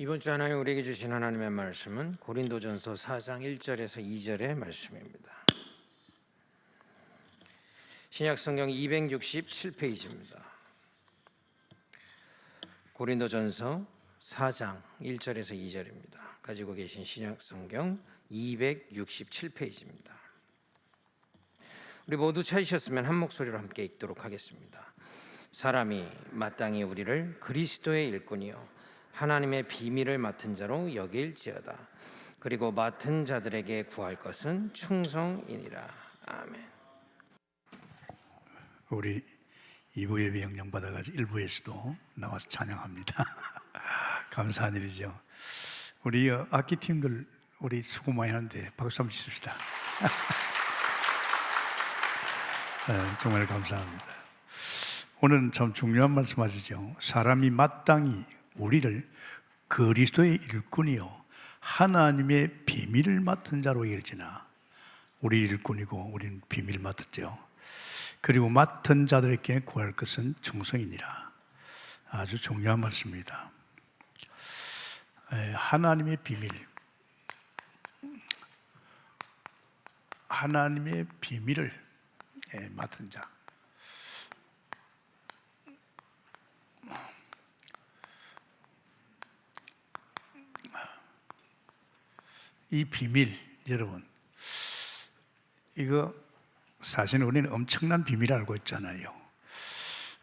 이번 주 하나님 우리에게 주신 하나님의 말씀은 고린도전서 4장 1절에서 2절의 말씀입니다. 신약성경 267페이지입니다. 고린도전서 4장 1절에서 2절입니다. 가지고 계신 신약성경 267페이지입니다. 우리 모두 찾으셨으면 한 목소리로 함께 읽도록 하겠습니다. 사람이 마땅히 우리를 그리스도의 일꾼이요 하나님의 비밀을 맡은 자로 여길지어다. 그리고 맡은 자들에게 구할 것은 충성이니라. 아멘. 우리 2부 예배 영향 받아가지고 1부에서도 나와서 찬양합니다. 감사한 일이죠. 우리 악기팀들 우리 수고 많이 하는데 박수 한번 치십시다. 정말 감사합니다. 오늘은 참 중요한 말씀 하시죠. 사람이 마땅히 우리를 그리스도의 일꾼이요 하나님의 비밀을 맡은 자로 여길지나. 우리 일꾼이고 우리는 비밀을 맡았죠. 그리고 맡은 자들에게 구할 것은 충성이니라. 아주 중요한 말씀입니다. 하나님의 비밀, 하나님의 비밀을 맡은 자. 이 비밀, 여러분, 이거 사실 우리는 엄청난 비밀을 알고 있잖아요.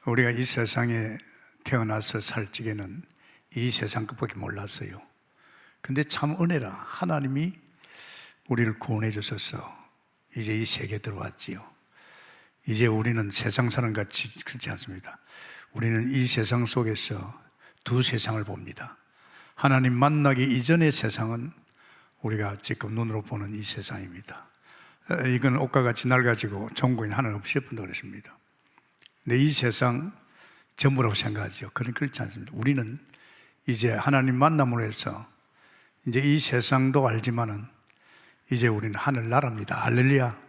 우리가 이 세상에 태어나서 살 적에는 이 세상 것밖에 몰랐어요. 근데 참 은혜라, 하나님이 우리를 구원해 주셔서 이제 이 세계에 들어왔지요. 이제 우리는 세상 사람 같이 그렇지 않습니다. 우리는 이 세상 속에서 두 세상을 봅니다. 하나님 만나기 이전의 세상은 우리가 지금 눈으로 보는 이 세상입니다. 이건 옷과 같이 낡아지고 종고인 하나 없이 예쁜다 그랬습니다. 근데 이 세상 전부라고 생각하죠. 그렇지 않습니다. 우리는 이제 하나님 만남으로 해서 이제 이 세상도 알지만은 이제 우리는 하늘나라입니다. 할렐루야.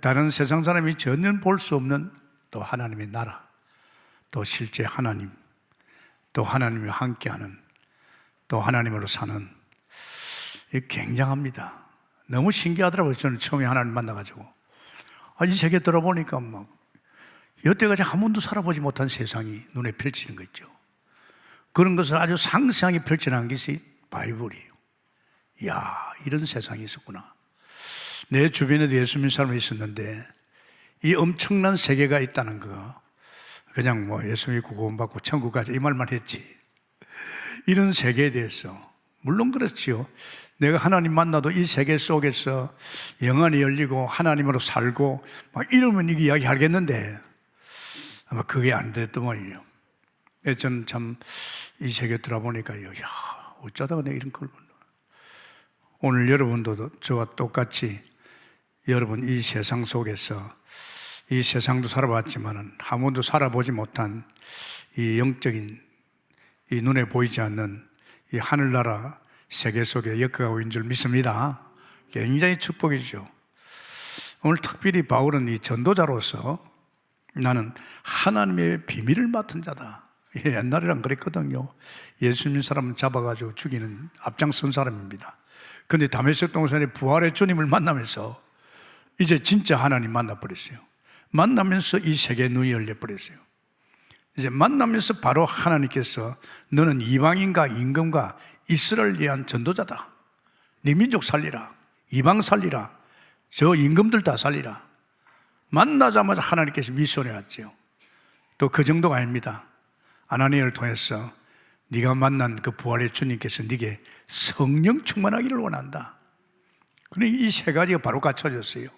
다른 세상 사람이 전혀 볼 수 없는 또 하나님의 나라, 또 실제 하나님, 또 하나님과 함께하는, 또 하나님으로 사는, 굉장합니다. 너무 신기하더라고요. 저는 처음에 하나님 만나가지고 이 세계 들어보니까 막 여태까지 한 번도 살아보지 못한 세상이 눈에 펼치는 거 있죠. 그런 것을 아주 상세하게 펼쳐놓은 것이 바이블이에요. 이야, 이런 세상이 있었구나. 내 주변에도 예수 믿는 사람이 있었는데 이 엄청난 세계가 있다는 거, 그냥 뭐 예수 믿고 구원받고 천국 가자 이 말만 했지, 이런 세계에 대해서, 물론 그렇지요. 내가 하나님 만나도 이 세계 속에서 영안이 열리고 하나님으로 살고 막 이러면 이게 이야기 하겠는데 아마 그게 안 됐던 말이에요. 저는 참 이 세계 들어보니까요, 야, 어쩌다가 내가 이런 걸 본다. 오늘 여러분도 저와 똑같이 여러분 이 세상 속에서, 이 세상도 살아봤지만은 한 번도 살아보지 못한 이 영적인, 이 눈에 보이지 않는 이 하늘나라 세계 속에 엮어가고 있는 줄 믿습니다. 굉장히 축복이죠. 오늘 특별히 바울은 이 전도자로서 나는 하나님의 비밀을 맡은 자다. 옛날에는 그랬거든요. 예수 믿는 사람은 잡아가지고 죽이는 앞장선 사람입니다. 그런데 다메섹 동산에 부활의 주님을 만나면서 이제 진짜 하나님 만나버렸어요. 만나면서 이 세계에 눈이 열려버렸어요. 이제 만나면서 바로 하나님께서 너는 이방인과 임금과 이스라엘을 위한 전도자다. 네 민족 살리라. 이방 살리라. 저 임금들 다 살리라. 만나자마자 하나님께서 미션해 왔죠. 또 그 정도가 아닙니다. 아나니아를 통해서 네가 만난 그 부활의 주님께서 네게 성령 충만하기를 원한다. 그러니 이 세 가지가 바로 갖춰졌어요.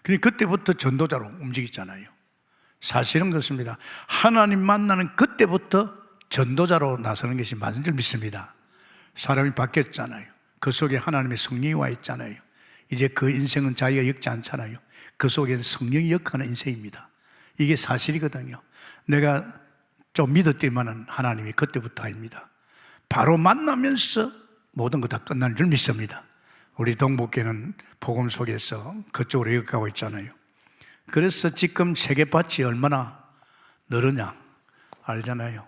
그러니까 그때부터 전도자로 움직이잖아요. 사실은 그렇습니다. 하나님 만나는 그때부터 전도자로 나서는 것이 맞는 줄 믿습니다. 사람이 바뀌었잖아요. 그 속에 하나님의 성령이 와 있잖아요. 이제 그 인생은 자기가 엮지 않잖아요. 그 속에는 성령이 역하는 인생입니다. 이게 사실이거든요. 내가 좀 믿었지만은 하나님이 그때부터 아닙니다. 바로 만나면서 모든 거 다 끝나는 줄 믿습니다. 우리 동북교는 복음 속에서 그쪽으로 이어가고 있잖아요. 그래서 지금 세계밭이 얼마나 늘으냐 알잖아요.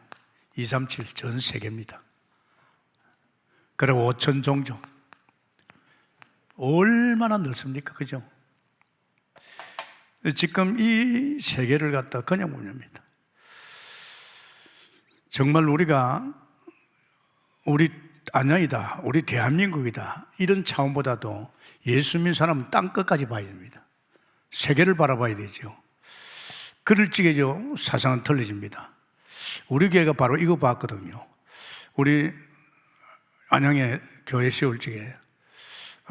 237 전 세계입니다. 그리고 5천 종족. 얼마나 넓습니까? 그죠? 지금 이 세계를 갖다 그냥 보냅니다. 정말 우리가 우리 안양이다, 우리 대한민국이다 이런 차원보다도 예수 믿는 사람은 땅 끝까지 봐야 됩니다. 세계를 바라봐야 되죠. 그럴 적에죠 사상은 틀려집니다. 우리 교회가 바로 이거 봤거든요. 우리 안양에 교회 세울 적에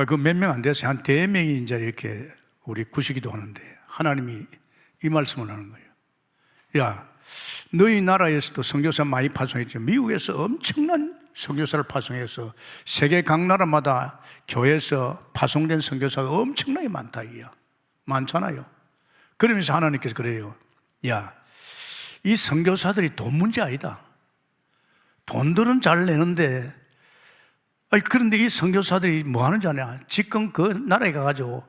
그 몇 명 안 돼서 한 4명이 이제 이렇게 우리 구시기도 하는데 하나님이 이 말씀을 하는 거예요. 야, 너희 나라에서도 선교사 많이 파송했죠. 미국에서 엄청난 선교사를 파송해서 세계 각 나라마다 교회에서 파송된 선교사가 엄청나게 많다 이야. 많잖아요. 그러면서 하나님께서 그래요. 야, 이 선교사들이 돈 문제 아니다. 돈들은 잘 내는데 그런데 이 선교사들이 뭐 하는지 아냐? 지금 그 나라에 가가지고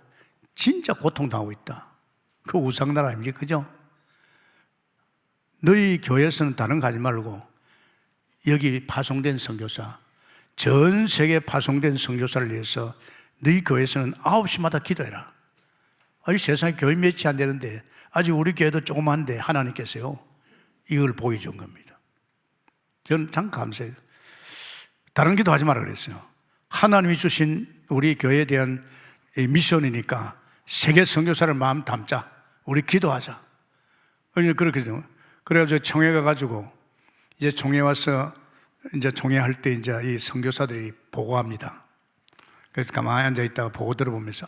진짜 고통당하고 있다. 그 우상나라 아닙니까? 그죠? 너희 교회에서는 다른 거 하지 말고 여기 파송된 선교사, 전 세계 파송된 선교사를 위해서 너희 교회에서는 9시마다 기도해라. 아니 세상에 교회 몇이 안 되는데 아직 우리 교회도 조그만데 하나님께서요 이걸 보여준 겁니다. 저는 참 감사해요. 다른 기도 하지 말라 그랬어요. 하나님이 주신 우리 교회에 대한 미션이니까 세계 선교사를 마음 담자. 우리 기도하자. 그렇게 되면 그래가지고 청해 가가지고 이제 총회 와서 이제 총회할 때 이제 이 선교사들이 보고합니다. 그래서 가만히 앉아 있다가 보고 들어보면서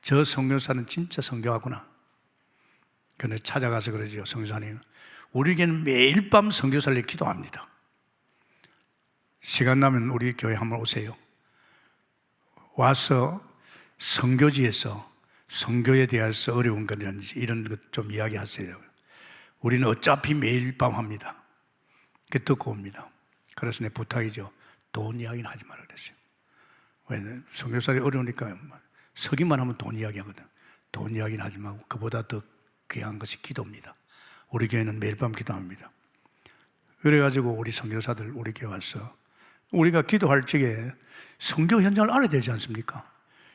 저 선교사는 진짜 선교하구나. 그런데 찾아가서 그러죠. 선교사님, 우리에게는 매일 밤 선교사를 위해 기도합니다. 시간 나면 우리 교회 한번 오세요. 와서 선교지에서 선교에 대해서 어려운 거든지 이런 것 좀 이야기하세요. 우리는 어차피 매일 밤 합니다. 그 듣고 옵니다. 그래서 내 부탁이죠. 돈 이야기는 하지 말라 그랬어요. 왜? 선교사들이 어려우니까 서기만 하면 돈 이야기하거든. 돈 이야기는 하지 말고 그보다 더 귀한 것이 기도입니다. 우리 교회는 매일 밤 기도합니다. 그래가지고 우리 선교사들 우리 교회 와서 우리가 기도할 적에 선교 현장을 알아야 되지 않습니까?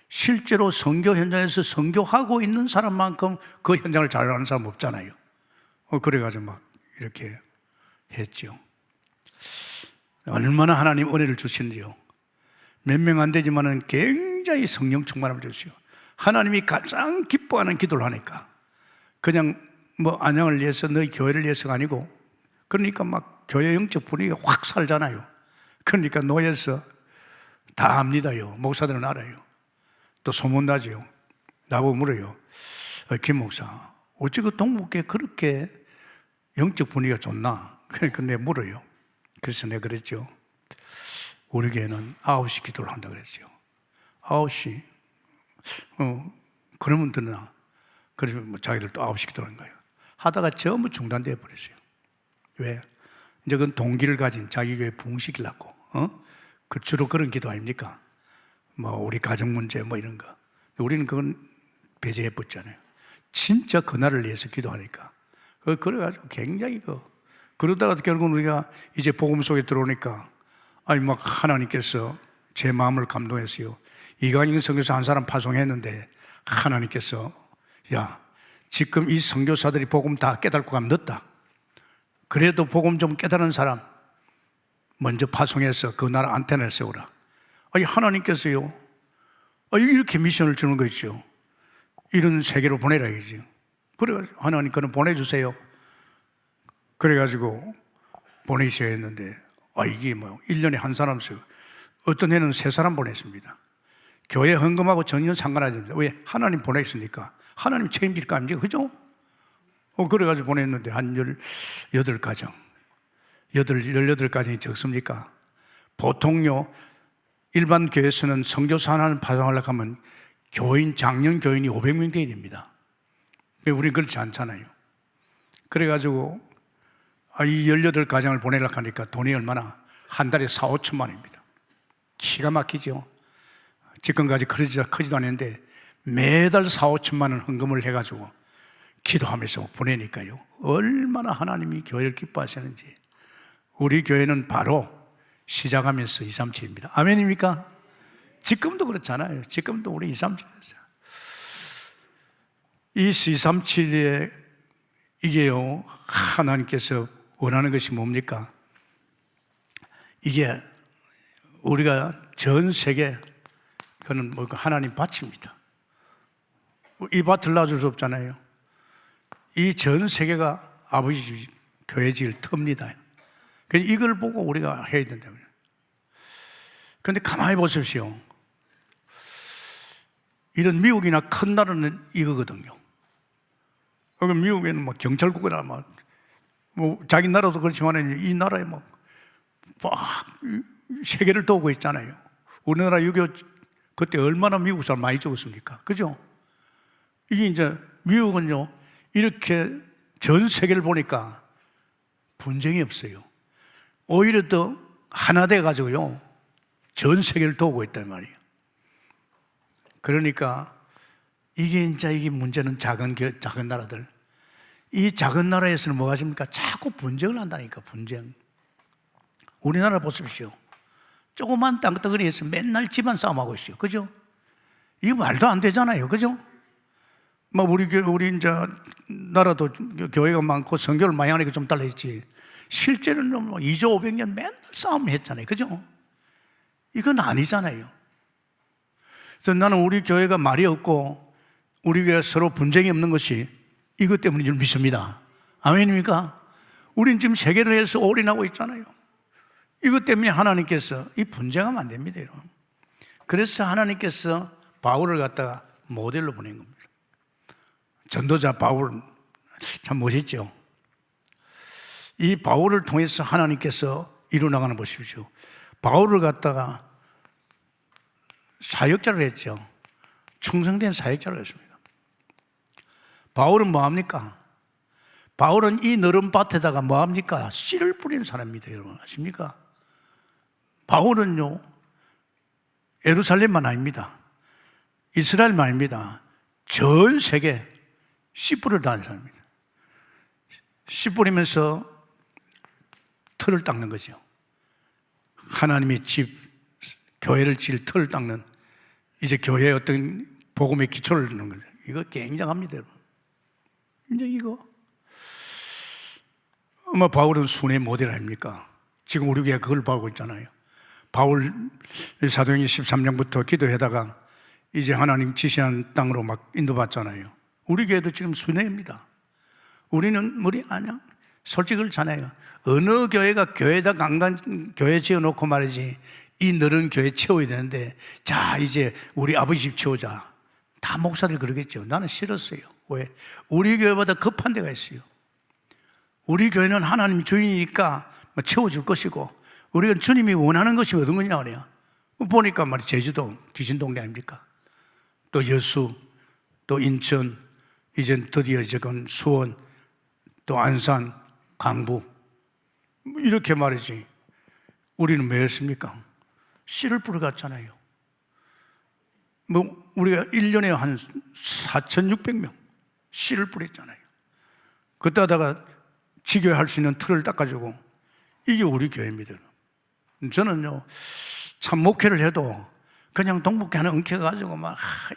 실제로 선교 현장에서 선교하고 있는 사람만큼 그 현장을 잘 아는 사람 없잖아요. 그래가지고 막 이렇게 했죠. 얼마나 하나님 은혜를 주시는지요. 몇 명 안 되지만은 굉장히 성령 충만함을 주시오. 하나님이 가장 기뻐하는 기도를 하니까 그냥 뭐 안양을 위해서 너희 교회를 위해서가 아니고 그러니까 막 교회 영적 분위기가 확 살잖아요. 그러니까 노예에서 다 압니다요. 목사들은 알아요. 또 소문나죠. 나보고 물어요. 김 목사, 어찌 그 동북교회 그렇게 영적 분위기가 좋나? 그러니까 내가 물어요. 그래서 내가 그랬죠. 우리 교회는 9시 기도를 한다 그랬죠. 9시. 그러면 듣나? 그래서 뭐 자기들도 9시 기도를 한 거예요. 하다가 전부 중단되어 버렸어요. 왜? 이제 그건 동기를 가진 자기 교회 부흥시키려고. 그 주로 그런 기도 아닙니까? 뭐 우리 가정 문제 뭐 이런 거. 우리는 그건 배제해 버렸잖아요. 진짜 그날을 위해서 기도하니까. 그래가지고 굉장히 그러다가 결국은 우리가 이제 복음 속에 들어오니까 아니 막 하나님께서 제 마음을 감동했어요. 이강인 선교사 한 사람 파송했는데 하나님께서 야, 지금 이 선교사들이 복음 다 깨닫고 가면 늦다. 그래도 복음 좀 깨달은 사람 먼저 파송해서 그 나라 안테나를 세우라. 아니 하나님께서요 이렇게 미션을 주는 거 있죠. 이런 세계로 보내라 이거죠. 그래가지고 하나님 그는 보내주세요. 그래가지고 보내셔야 했는데 이게 뭐 1년에 한 사람씩 어떤 해는 3사람 보냈습니다. 교회 헌금하고 전혀 상관하지 않습니다. 왜? 하나님 보냈으니까 하나님 책임질 거 아닙니까? 그죠? 그래가지고 보냈는데 한 18가정 18가정이 적습니까? 보통요 일반 교회에서는 선교사 하나를 파송하려고 하면 교인, 장년 교인이 500명 돼야 됩니다. 우리는 그렇지 않잖아요. 그래가지고 이 18가정을 보내려고 하니까 돈이 얼마나? 한 달에 4, 5천만 원입니다. 기가 막히죠. 지금까지 크지도 않았는데 매달 4, 5천만 원 헌금을 해가지고 기도하면서 보내니까요 얼마나 하나님이 교회를 기뻐하시는지. 우리 교회는 바로 시작하면서 237입니다. 아멘입니까? 지금도 그렇잖아요. 지금도 우리 237에서 이 237에 이게요, 하나님께서 원하는 것이 뭡니까? 이게 우리가 전 세계, 그는 뭐 하나님 밭입니다. 이 밭을 놔줄 수 없잖아요. 이 전 세계가 아버지 집, 교회 질 터입니다. 그래서 이걸 보고 우리가 해야 된다고요. 그런데 가만히 보십시오. 이런 미국이나 큰 나라는 이거거든요. 그러니까 미국에는 뭐 경찰국이나 뭐 자기 나라도 그렇지만 이 나라에 막 세계를 도우고 있잖아요. 우리나라 6.25 그때 얼마나 미국 사람 많이 죽었습니까? 그죠? 이게 이제 미국은요, 이렇게 전 세계를 보니까 분쟁이 없어요. 오히려 더 하나 돼가지고요, 전 세계를 도우고 있단 말이에요. 그러니까 이게 문제는 작은 나라들. 이 작은 나라에서는 뭐가 십니까? 자꾸 분쟁을 한다니까, 분쟁. 우리나라 보십시오. 조그만 땅덩어리에서 맨날 집안 싸움하고 있어요. 그죠? 이거 말도 안 되잖아요. 그죠? 뭐, 우리 이제, 나라도 교회가 많고 선교를 많이 하니까 좀 달라졌지. 실제로는 뭐 2조 500년 맨날 싸움 했잖아요. 그죠? 이건 아니잖아요. 그래서 나는 우리 교회가 말이 없고, 우리 교회가 서로 분쟁이 없는 것이 이것 때문인 줄 믿습니다. 아멘입니까? 우린 지금 세계를 해서 올인하고 있잖아요. 이것 때문에 하나님께서 이 분쟁하면 안 됩니다, 여러분. 그래서 하나님께서 바울을 갖다가 모델로 보낸 겁니다. 전도자 바울 참 멋있죠. 이 바울을 통해서 하나님께서 이루어나가는 보십시오. 바울을 갖다가 사역자를 했죠. 충성된 사역자를 했습니다. 바울은 뭐합니까? 바울은 이 너른 밭에다가 뭐합니까? 씨를 뿌리는 사람입니다. 여러분 아십니까? 바울은요, 예루살렘만 아닙니다. 이스라엘만 아닙니다. 전 세계 씨 뿌리를 다니는 사람입니다. 씨 뿌리면서 틀을 닦는 거죠. 하나님의 집, 교회를 지을 틀을 닦는, 이제 교회의 어떤 복음의 기초를 넣는 거죠. 이거 굉장합니다, 여러분. 이제 이거. 바울은 순회 모델 아닙니까? 지금 우리 교회가 그걸 보고 있잖아요. 바울 사도행전 13장부터 기도하다가 이제 하나님 지시한 땅으로 막 인도받잖아요. 우리 교회도 지금 순회입니다. 우리는 아니야. 솔직히 그렇잖아요. 어느 교회가 교회에다 강단 교회 지어놓고 말이지, 이 너른 교회 채워야 되는데, 자 이제 우리 아버지 집 채우자. 다 목사들 그러겠죠. 나는 싫었어요. 왜? 우리 교회보다 급한 데가 있어요. 우리 교회는 하나님 주인이니까 채워줄 것이고, 우리가 주님이 원하는 것이 어떤 거냐 그래요. 보니까 말이 제주도 귀신 동네 아닙니까? 또 여수, 또 인천, 이제 드디어 지금 수원, 또 안산, 강북, 이렇게 말이지. 우리는 왜 했습니까? 씨를 뿌려갔잖아요. 우리가 1년에 한 4,600명 씨를 뿌렸잖아요. 그때 하다가 지교할 수 있는 틀을 닦아주고, 이게 우리 교회입니다. 저는요, 참 목회를 해도 그냥 동복회 하나 엉켜가지고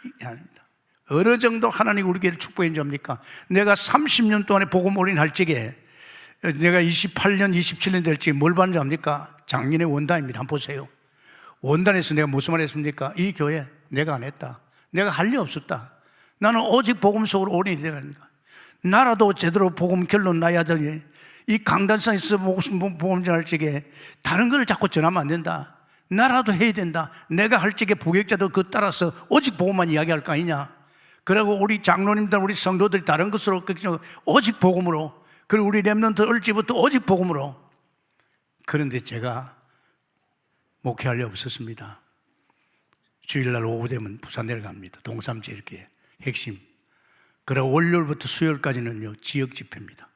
이게 아닙니다. 어느 정도 하나님 우리 교회를 축복해 줍니까? 내가 30년 동안에 복음 올인할 적에 내가 28년, 27년 될 적에 뭘 받는지 압니까? 작년에 원단입니다. 한번 보세요. 원단에서 내가 무슨 말 했습니까? 이 교회 내가 안 했다. 내가 할 일 없었다. 나는 오직 복음 속으로 올인이 되니까. 나라도 제대로 복음 결론 나야 되니, 이 강단상에서 복음 전할 적에 다른 걸 자꾸 전하면 안 된다. 나라도 해야 된다. 내가 할 적에 부격자도 그 따라서 오직 복음만 이야기할 거 아니냐. 그리고 우리 장로님들, 우리 성도들이 다른 것으로 오직 복음으로, 그리고 우리 렘넌트 을지부터 오직 복음으로. 그런데 제가 목회할 일 없었습니다. 주일날 오후 되면 부산 내려갑니다. 동삼제일교회 핵심. 그리고 월요일부터 수요일까지는요, 지역 집회입니다.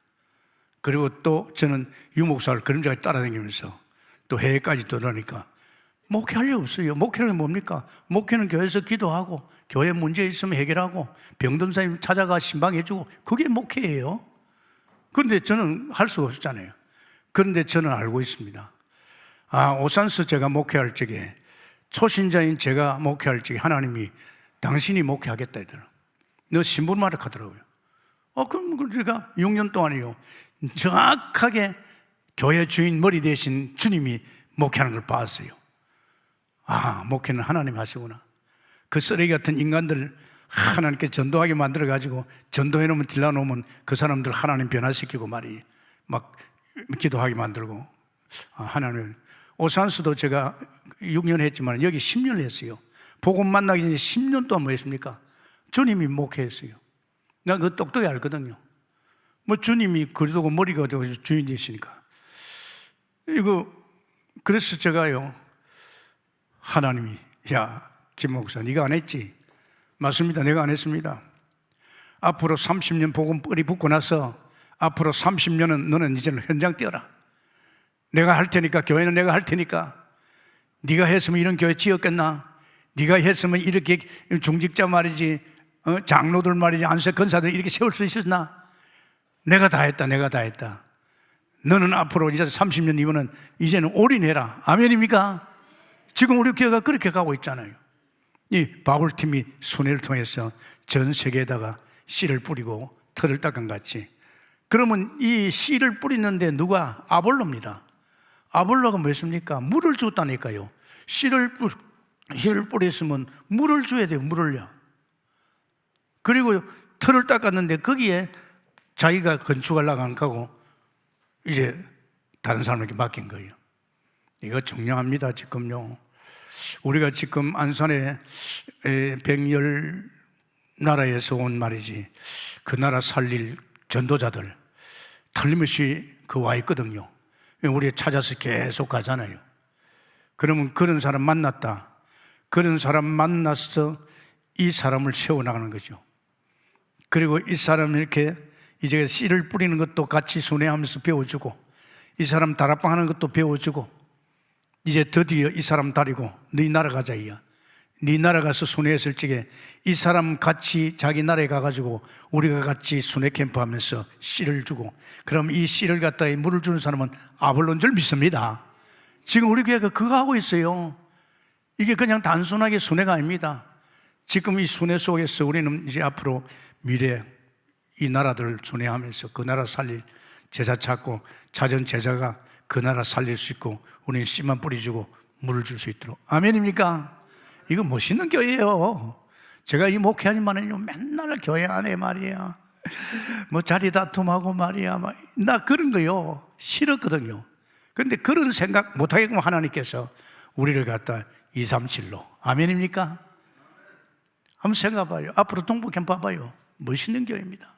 그리고 또 저는 유목사를 그림자에 따라다니면서 또 해외까지 떠나니까 목회할 일 없어요. 목회는 뭡니까? 목회는 교회에서 기도하고, 교회 문제 있으면 해결하고, 병든 사람 찾아가 신방해주고, 그게 목회예요. 그런데 저는 할 수가 없었잖아요. 그런데 저는 알고 있습니다. 오산스 제가 목회할 적에, 초신자인 제가 목회할 적에 하나님이 당신이 목회하겠다 하더라고요. 너 신분마다 하더라고요. 그럼 제가 6년 동안이요, 정확하게 교회 주인 머리 대신 주님이 목회하는 걸 봤어요. 목회는 하나님 하시구나. 그 쓰레기 같은 인간들 하나님께 전도하게 만들어가지고 전도해놓으면 딜러놓으면 그 사람들 하나님 변화시키고 말이 막 기도하게 만들고. 하나님, 오산수도 제가 6년 했지만 여기 10년 했어요. 복음 만나기 전에 10년 동안 뭐 했습니까? 주님이 목회했어요. 나 그거 똑똑히 알거든요. 뭐 주님이 그리도고 머리가 되고 주인 되시니까. 그래서 제가요, 하나님이, 야, 김 목사, 네가 안 했지? 맞습니다. 내가 안 했습니다. 앞으로 30년 복음 뿌리 붙고 나서 앞으로 30년은 너는 이제는 현장 뛰어라. 내가 할 테니까, 교회는 내가 할 테니까. 네가 했으면 이런 교회 지었겠나? 네가 했으면 이렇게 중직자 말이지, 장로들 말이지, 안수 권사들 이렇게 세울 수 있었나? 내가 다 했다. 내가 다 했다. 너는 앞으로 이제 30년 이후는 이제는 올인해라. 아멘입니까? 지금 우리 교회가 그렇게 가고 있잖아요. 이 바울팀이 순회를 통해서 전 세계에다가 씨를 뿌리고 틀을 닦은 같이. 그러면 이 씨를 뿌리는데 누가? 아볼로입니다. 아볼로가 뭐였습니까? 물을 줬다니까요. 씨를 뿌렸으면 물을 줘야 돼요. 물을요. 그리고 틀을 닦았는데 거기에 자기가 건축하려고 안 가고 이제 다른 사람에게 맡긴 거예요. 이거 중요합니다. 지금요, 우리가 지금 안산에 110 나라에서 온 말이지, 그 나라 살릴 전도자들 틀림없이 와 있거든요. 우리 찾아서 계속 가잖아요. 그러면 그런 사람 만났다. 그런 사람 만나서 이 사람을 세워나가는 거죠. 그리고 이 사람을 이렇게 이제 씨를 뿌리는 것도 같이 순회하면서 배워주고, 이 사람 다락방 하는 것도 배워주고, 이제 드디어 이 사람 다리고 네 나라 가자. 이야. 네 나라 가서 순회했을 적에 이 사람 같이 자기 나라에 가가지고 우리가 같이 순회 캠프 하면서 씨를 주고, 그럼 이 씨를 갖다 물을 주는 사람은 아볼로인 줄 믿습니다. 지금 우리 교회가 그거 하고 있어요. 이게 그냥 단순하게 순회가 아닙니다. 지금 이 순회 속에서 우리는 이제 앞으로 미래 이 나라들을 순회하면서 그 나라 살릴 제자 찾고, 찾은 제자가 그 나라 살릴 수 있고, 우리는 씨만 뿌려주고 물을 줄 수 있도록. 아멘입니까? 이거 멋있는 교회예요. 제가 이 목회하지만은요, 맨날 교회 안에 말이야, 뭐 자리 다툼하고 말이야, 나 그런 거요 싫었거든요. 그런데 그런 생각 못하게끔 하나님께서 우리를 갖다 237로. 아멘입니까? 한번 생각해봐요. 앞으로 동북캠프 봐봐요. 멋있는 교회입니다.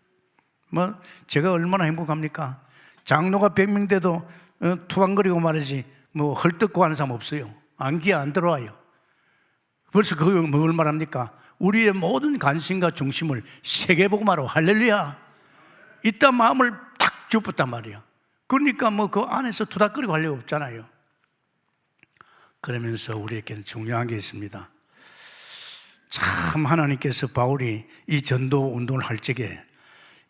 뭐 제가 얼마나 행복합니까? 장로가 100명 돼도 투방거리고 말이지 뭐 헐뜯고 하는 사람 없어요. 안기에 안 들어와요. 벌써 그거 뭘 말합니까? 우리의 모든 관심과 중심을 세계복음화로, 할렐루야, 이딴 마음을 탁 쥐었단 말이야. 그러니까 뭐 그 안에서 투닥거리고 할 일 없잖아요. 그러면서 우리에게는 중요한 게 있습니다. 참, 하나님께서 바울이 이 전도 운동을 할 적에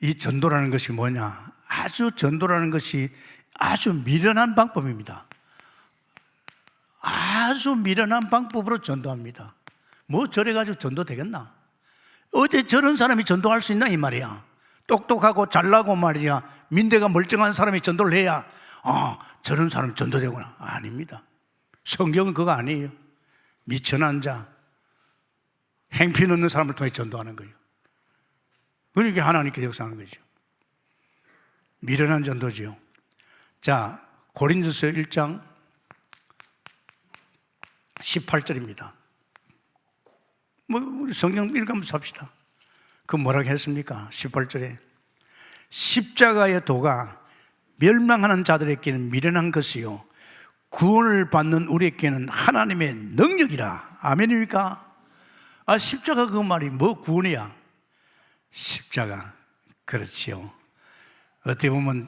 이 전도라는 것이 뭐냐? 전도라는 것이 아주 미련한 방법입니다. 아주 미련한 방법으로 전도합니다. 뭐 저래가지고 전도 되겠나? 어제 저런 사람이 전도할 수 있나 이 말이야. 똑똑하고 잘나고 말이야, 민대가 멀쩡한 사람이 전도를 해야 저런 사람 전도되구나. 아닙니다. 성경은 그거 아니에요. 미천한 자, 행필 없는 사람을 통해 전도하는 거예요. 그러니까 하나님께서 역사하는 거죠. 미련한 전도지요. 자, 고린도서 1장 18절입니다. 뭐 우리 성경 읽으면서 합시다. 그 뭐라고 했습니까? 18절에 십자가의 도가 멸망하는 자들에게는 미련한 것이요 구원을 받는 우리에게는 하나님의 능력이라. 아멘입니까? 십자가 그 말이 뭐 구원이야? 십자가, 그렇지요. 어떻게 보면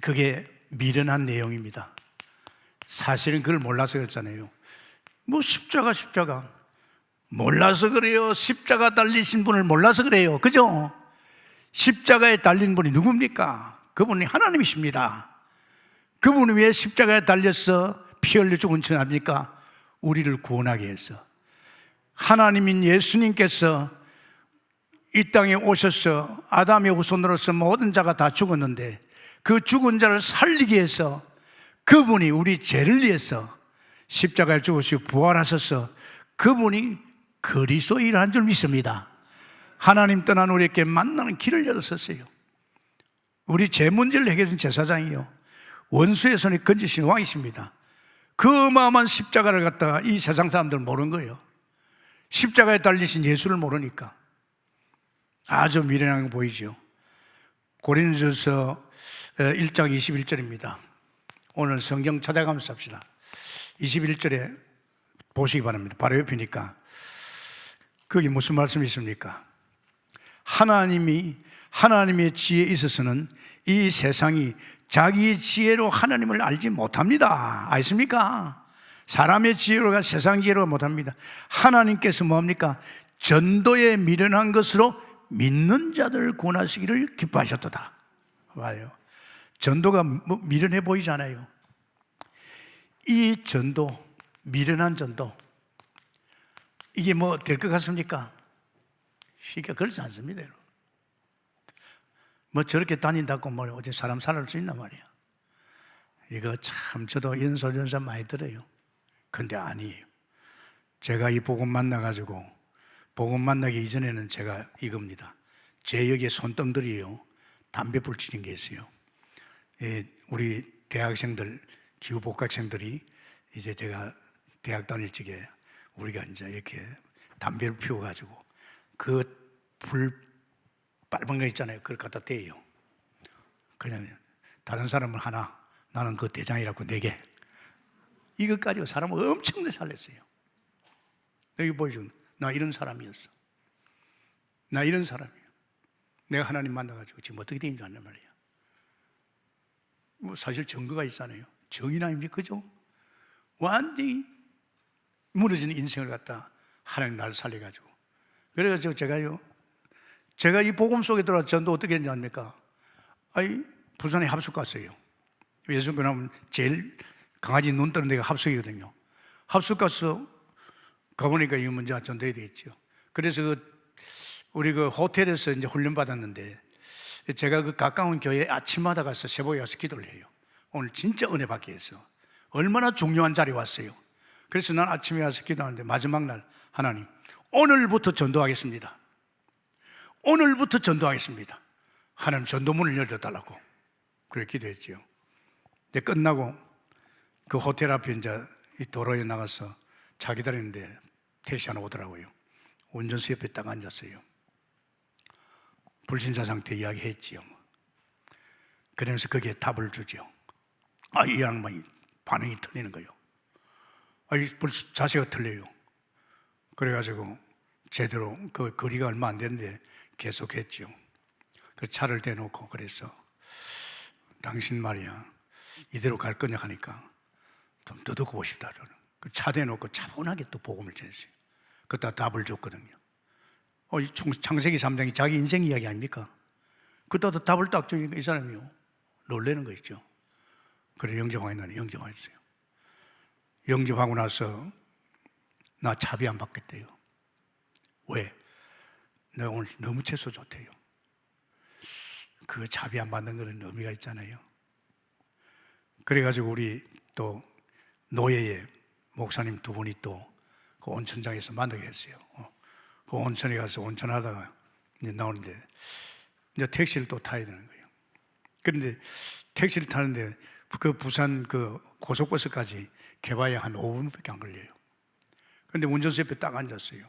그게 미련한 내용입니다. 사실은 그걸 몰라서 그랬잖아요. 뭐 십자가 몰라서 그래요. 십자가 달리신 분을 몰라서 그래요. 그죠? 십자가에 달린 분이 누굽니까? 그분이 하나님이십니다. 그분이 왜 십자가에 달려서 피 흘려 죽은 천 아닙니까? 우리를 구원하기 위해서 하나님인 예수님께서 이 땅에 오셔서 아담의 후손으로서 모든 자가 다 죽었는데 그 죽은 자를 살리기 위해서 그분이 우리 죄를 위해서 십자가에 죽으시고 부활하셔서 그분이 그리스도이라는 줄 믿습니다. 하나님 떠난 우리에게 만나는 길을 열었었어요. 우리 죄 문제를 해결해 준 제사장이요, 원수의 손에 건지신 왕이십니다. 그 어마어마한 십자가를 갖다가 이 세상 사람들은 모르는 거예요. 십자가에 달리신 예수를 모르니까. 아주 미련한 거 보이죠. 고린도전서 1장 21절입니다. 오늘 성경 찾아가면서 합시다. 21절에 보시기 바랍니다. 바로 옆이니까. 거기 무슨 말씀이 있습니까? 하나님의 지혜에 있어서는 이 세상이 자기 지혜로 하나님을 알지 못합니다. 아십니까? 사람의 지혜로가 세상 지혜로가 못합니다. 하나님께서 뭡니까? 전도에 미련한 것으로 믿는 자들을 구원하시기를 기뻐하셨도다. 봐요. 전도가 미련해 보이잖아요. 이 전도, 미련한 전도, 이게 뭐 될 것 같습니까? 쉽게 그렇지 않습니다. 뭐 저렇게 다닌다고 뭐 어디 사람 살을 수 있단 말이야. 이거 참 저도 연설연사 많이 들어요. 근데 아니에요. 제가 이 복음 만나가지고, 복음 만나기 이전에는 제가 이겁니다. 제 여기에 손등들이요, 담배불 치는 게 있어요. 우리 대학생들, 기후복학생들이 이제 제가 대학 다닐 적에 우리가 이제 이렇게 담배를 피워가지고 그 불 빨간 거 있잖아요. 그걸 갖다 대요. 그냥 다른 사람은 하나, 나는 그 대장이라고 4개. 이것 가지고 사람을 엄청나게 살렸어요. 여기 보여준, 나 이런 사람이었어. 나 이런 사람이에요. 내가 하나님 만나가지고 지금 어떻게 되는지 안단 말이야. 뭐 사실 증거가 있잖아요. 정의는 아닙니까? 그죠? 완전히 무너지는 인생을 갖다 하나님 나를 살려가지고. 그래가지고 제가 이 복음 속에 들어와 전도 어떻게 했냐 합니까? 부산에 합숙 갔어요. 예수님 그러면 제일 강아지 눈 뜨는 데가 합숙이거든요. 합숙 가서 가보니까 이 문제가 전도해야 되겠죠. 그래서 우리 호텔에서 이제 훈련 받았는데, 제가 그 가까운 교회에 아침마다 가서 새벽에 가서 기도를 해요. 오늘 진짜 은혜 받기 위해서. 얼마나 중요한 자리에 왔어요. 그래서 난 아침에 와서 기도하는데 마지막 날, 하나님, 오늘부터 전도하겠습니다. 오늘부터 전도하겠습니다. 하나님 전도문을 열어달라고 그렇게 기도했죠. 근데 끝나고 그 호텔 앞에 이제 이 도로에 나가서 차 기다리는데 택시 하나 오더라고요. 운전수 옆에 딱 앉았어요. 불신자 상태 이야기했지요. 그러면서 거기에 답을 주죠. 이 양반이 반응이 틀리는 거예요. 벌써 자세가 틀려요. 그래가지고 제대로 그 거리가 얼마 안 되는데 계속했죠. 그 차를 대놓고 그래서 당신 말이야 이대로 갈 거냐 하니까 좀 더 듣고 싶다. 그 차 대놓고 차분하게 또 복음을 전했어요. 그때 답을 줬거든요. 이 창세기 3장이 자기 인생 이야기 아닙니까? 그때도 답을 딱 주니까 이 사람이요 놀라는 거 있죠. 그래 영접하겠다니 영접했어요. 영접하고 나서 나 차비 안 받겠대요. 왜? 내가 오늘 너무 채소 좋대요. 그 차비 안 받는 거는 의미가 있잖아요. 그래가지고 우리 또 노예의 목사님 2분이 또 그 온천장에서 만나게 했어요. 그 온천에 가서 온천하다가 이제 나오는데 이제 택시를 또 타야 되는 거예요. 그런데 택시를 타는데 그 부산 그 고속버스까지 개봐야 한 5분밖에 안 걸려요. 그런데 운전수 옆에 딱 앉았어요.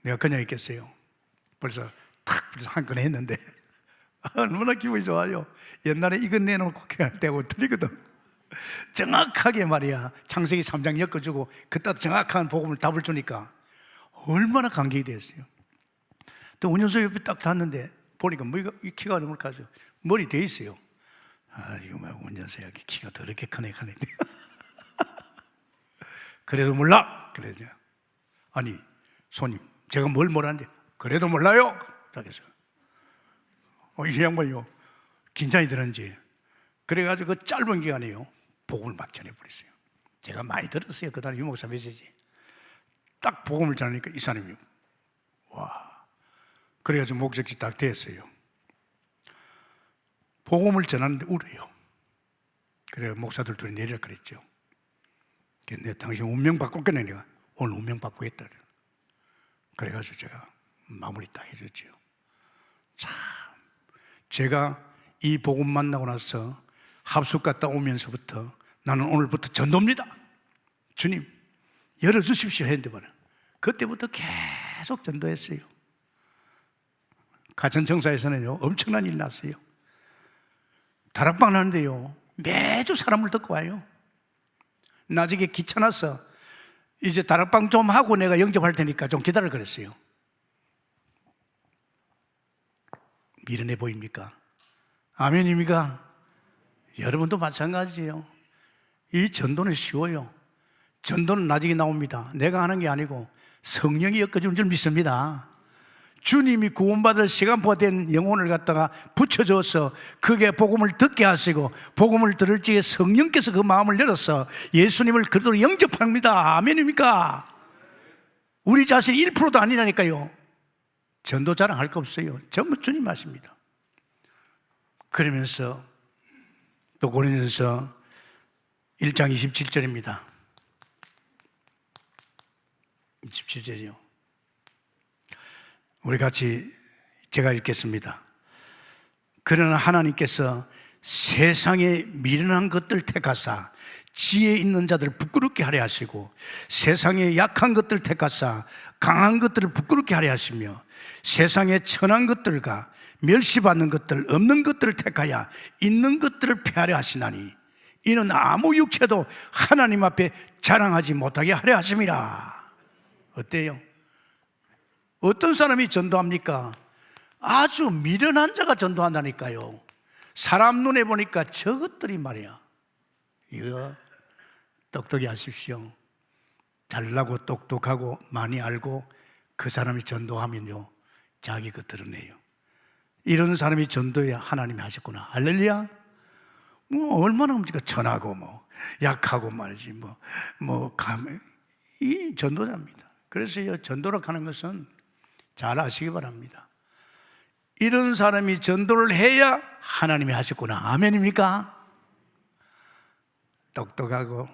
내가 그냥 있겠어요. 벌써 한 건 했는데 얼마나 기분이 좋아요. 옛날에 이거 내놓고 할 때하고 틀리거든. 정확하게 말이야 창세기 3장 엮어주고 그때 정확한 복음을 답을 주니까 얼마나 감격이 됐어요. 또 운전수 옆에 딱 탔는데 보니까 뭐 이거 키가 얼마나 가죠? 머리 돼 있어요. 이거 뭐 운전수야 키가 더럽게 크네. 그래도 몰라. 그러죠. 아니 손님 제가 뭘 몰랐는데 그래도 몰라요. 그래서 이 양반이요 긴장이 되는지 그래가지고 그 짧은 기간이요 복음을 막 전해버렸어요. 제가 많이 들었어요. 그다음 유목사 메시지. 딱 복음을 전하니까 이 사람이 와, 그래가지고 목적지 딱 됐어요. 복음을 전하는데 울어요. 그래 목사들 둘이 내리라 그랬죠. 근데 당신 운명 바꿨겠네. 내가 오늘 운명 바꾸겠다. 그래가지고 제가 마무리 딱 해줬죠. 참, 제가 이 복음 만나고 나서 합숙 갔다 오면서부터 나는 오늘부터 전도입니다. 주님 열어주십시오 했는데 말이야. 그때부터 계속 전도했어요. 가천정사에서는요 엄청난 일이 났어요. 다락방 하는데요 매주 사람을 듣고 와요. 나중에 귀찮아서 이제 다락방 좀 하고 내가 영접할 테니까 좀 기다려 그랬어요. 미련해 보입니까? 아멘입니까? 여러분도 마찬가지예요. 이 전도는 쉬워요. 전도는 나중에 나옵니다. 내가 하는 게 아니고 성령이 엮어주는 줄 믿습니다. 주님이 구원받을 시간표가 된 영혼을 갖다가 붙여줘서 그게 복음을 듣게 하시고 복음을 들을 적에 성령께서 그 마음을 열어서 예수님을 그리스도로 영접합니다. 아멘입니까? 우리 자신 1%도 아니라니까요. 전도 자랑할 거 없어요. 전부 주님 하십니다. 그러면서 또 고린도서 1장 27절입니다. 27절이요. 우리 같이 제가 읽겠습니다. 그러나 하나님께서 세상에 미련한 것들 택하사 지혜 있는 자들 부끄럽게 하려 하시고 세상에 약한 것들 택하사 강한 것들을 부끄럽게 하려 하시며 세상에 천한 것들과 멸시받는 것들 없는 것들을 택하여 있는 것들을 폐하려 하시나니 이는 아무 육체도 하나님 앞에 자랑하지 못하게 하려 하심이라. 어때요? 어떤 사람이 전도합니까? 아주 미련한 자가 전도한다니까요. 사람 눈에 보니까 저것들이 말이야. 이거 똑똑히 하십시오. 잘나고 똑똑하고 많이 알고 그 사람이 전도하면요 자기 그 드러내요. 이런 사람이 전도해야 하나님이 하셨구나. 할렐루야. 뭐 얼마나 뭡니까? 천하고 뭐 약하고 말이지 이 전도자입니다. 그래서 이 전도로 가는 것은 잘 아시기 바랍니다. 이런 사람이 전도를 해야 하나님이 하셨구나. 아멘입니까? 똑똑하고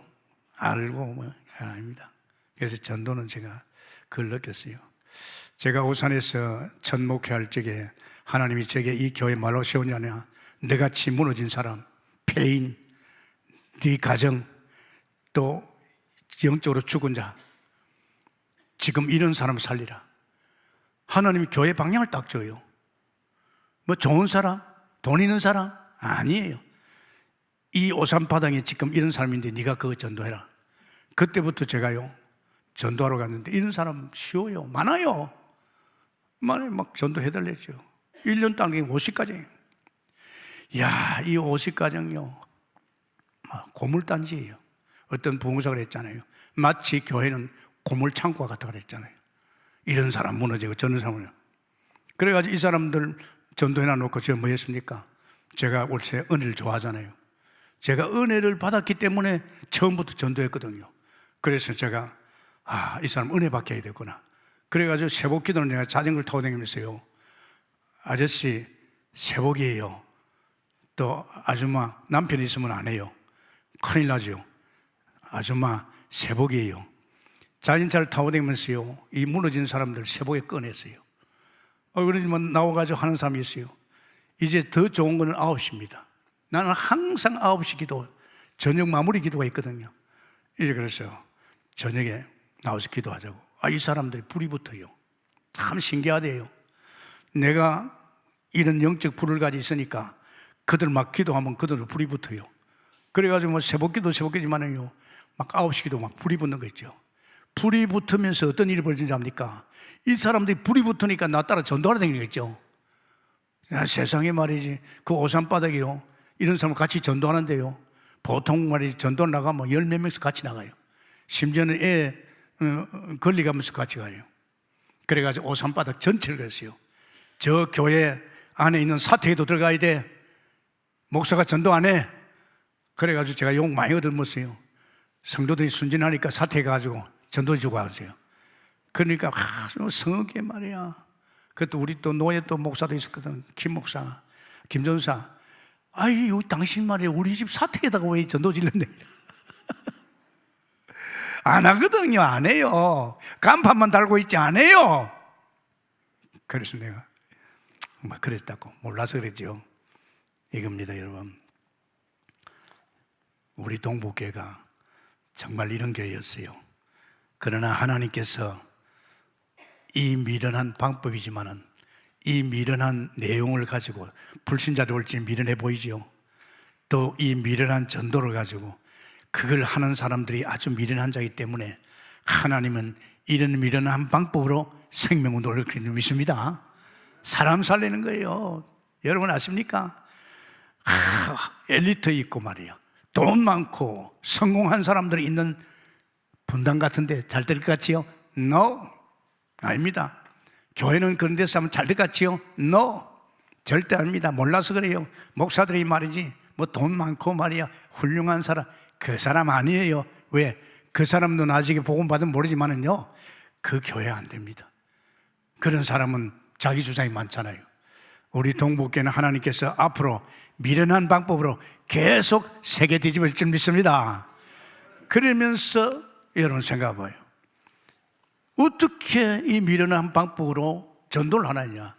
알고 아닙니다. 그래서 전도는 제가 그걸 느꼈어요. 제가 오산에서 첫 목회할 적에 하나님이 제게 이 교회 말로 세우냐냐, 너같이 무너진 사람, 폐인, 네 가정, 또 영적으로 죽은 자, 지금 이런 사람 살리라. 하나님이 교회 방향을 딱 줘요. 뭐 좋은 사람, 돈 있는 사람 아니에요. 이 오산바당에 지금 이런 사람인데 네가 그거 전도해라. 그때부터 제가요 전도하러 갔는데 이런 사람 쉬워요. 많아요. 막 전도해달랬죠. 1년 단계 50가정. 야, 이 50가정요 고물단지예요. 어떤 부흥사가 그랬잖아요. 마치 교회는 고물창고와 같다 그랬잖아요. 이런 사람 무너지고 저런 사람을. 그래가지고 이 사람들 전도해놔 놓고 제가 뭐 했습니까? 제가 올해 은혜를 좋아하잖아요. 제가 은혜를 받았기 때문에 처음부터 전도했거든요. 그래서 제가 이 사람 은혜 받게 해야 되구나. 그래가지고 새복 기도는 내가 자전거를 타고 다니면서요, 아저씨 새복이에요. 또 아줌마 남편이 있으면 안 해요. 큰일 나죠. 아줌마 새복이에요. 자전차를 타고 다니면서요 이 무너진 사람들 새복에 꺼냈어요. 그러지만 나와가지고 하는 사람이 있어요. 이제 더 좋은 거는 9시입니다. 나는 항상 9시 기도, 저녁 마무리 기도가 있거든요. 이제 그래서 저녁에 나와서 기도하자고. 이 사람들이 불이 붙어요. 참 신기하대요. 내가 이런 영적 불을 가지고 있으니까 그들 막 기도하면 그들로 불이 붙어요. 그래가지고 뭐 새벽기도지만은요 막 9시 기도 막 불이 붙는 거 있죠. 불이 붙으면서 어떤 일이 벌어지는지 압니까? 이 사람들이 불이 붙으니까 나 따라 전도하러 다니겠죠. 세상에 말이지, 그 오산바닥이요 이런 사람 같이 전도하는데요, 보통 말이지 전도 나가면 10몇 명씩 같이 나가요. 심지어는 애 걸리가면서 같이 가요. 그래가지고 오산바닥 전체를 그랬어요. 저 교회 안에 있는 사택에도 들어가야 돼. 목사가 전도 안 해. 그래가지고 제가 욕 많이 얻어먹었어요. 성도들이 순진하니까 사퇴해가지고 전도 주고 하세요. 그러니까 성읍계 말이야. 그것도 우리 또 노예 또 목사도 있었거든. 김 목사, 김 전사. 아이 당신 말이야 우리 집 사택에다가 왜 전도 질렀네. 안 하거든요. 안 해요. 간판만 달고 있지 안 해요. 그래서 내가 막 그랬다고 몰라서 그랬죠. 이겁니다 여러분. 우리 동북교회가 정말 이런 교회였어요. 그러나 하나님께서 이 미련한 방법이지만은 이 미련한 내용을 가지고 불신자들 올지 미련해 보이죠. 또 이 미련한 전도를 가지고 그걸 하는 사람들이 아주 미련한 자이기 때문에 하나님은 이런 미련한 방법으로 생명운동을 믿습니다. 사람 살리는 거예요. 여러분 아십니까? 엘리트 있고 말이야 돈 많고 성공한 사람들이 있는 분당 같은데 잘 될 것 같지요? No, 아닙니다. 교회는 그런 데서 하면 잘 될 것 같지요? No, 절대 아닙니다. 몰라서 그래요. 목사들이 말이지 뭐 돈 많고 말이야 훌륭한 사람, 그 사람 아니에요. 왜? 그 사람도 나중에 복음받으면 모르지만은요 그 교회 안 됩니다. 그런 사람은 자기 주장이 많잖아요. 우리 동북교회는 하나님께서 앞으로 미련한 방법으로 계속 세계 뒤집을 줄 믿습니다. 그러면서 여러분 생각해봐요. 어떻게 이 미련한 방법으로 전도를 하느냐?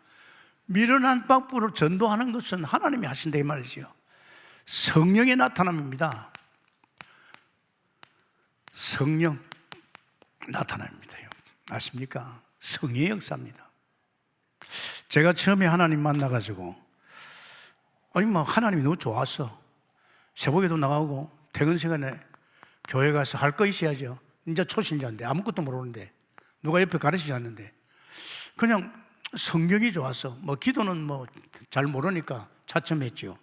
미련한 방법으로 전도하는 것은 하나님이 하신다 이 말이죠. 성령의 나타남입니다. 성령 나타납니다. 아십니까? 성의 역사입니다. 제가 처음에 하나님 만나가지고 하나님이 너무 좋았어. 새벽에도 나가고 퇴근 시간에 교회 가서 할 거 있어야죠. 이제 초신자인데 아무것도 모르는데 누가 옆에 가르치지 않는데 그냥 성경이 좋았어. 기도는 잘 모르니까 차츰했죠.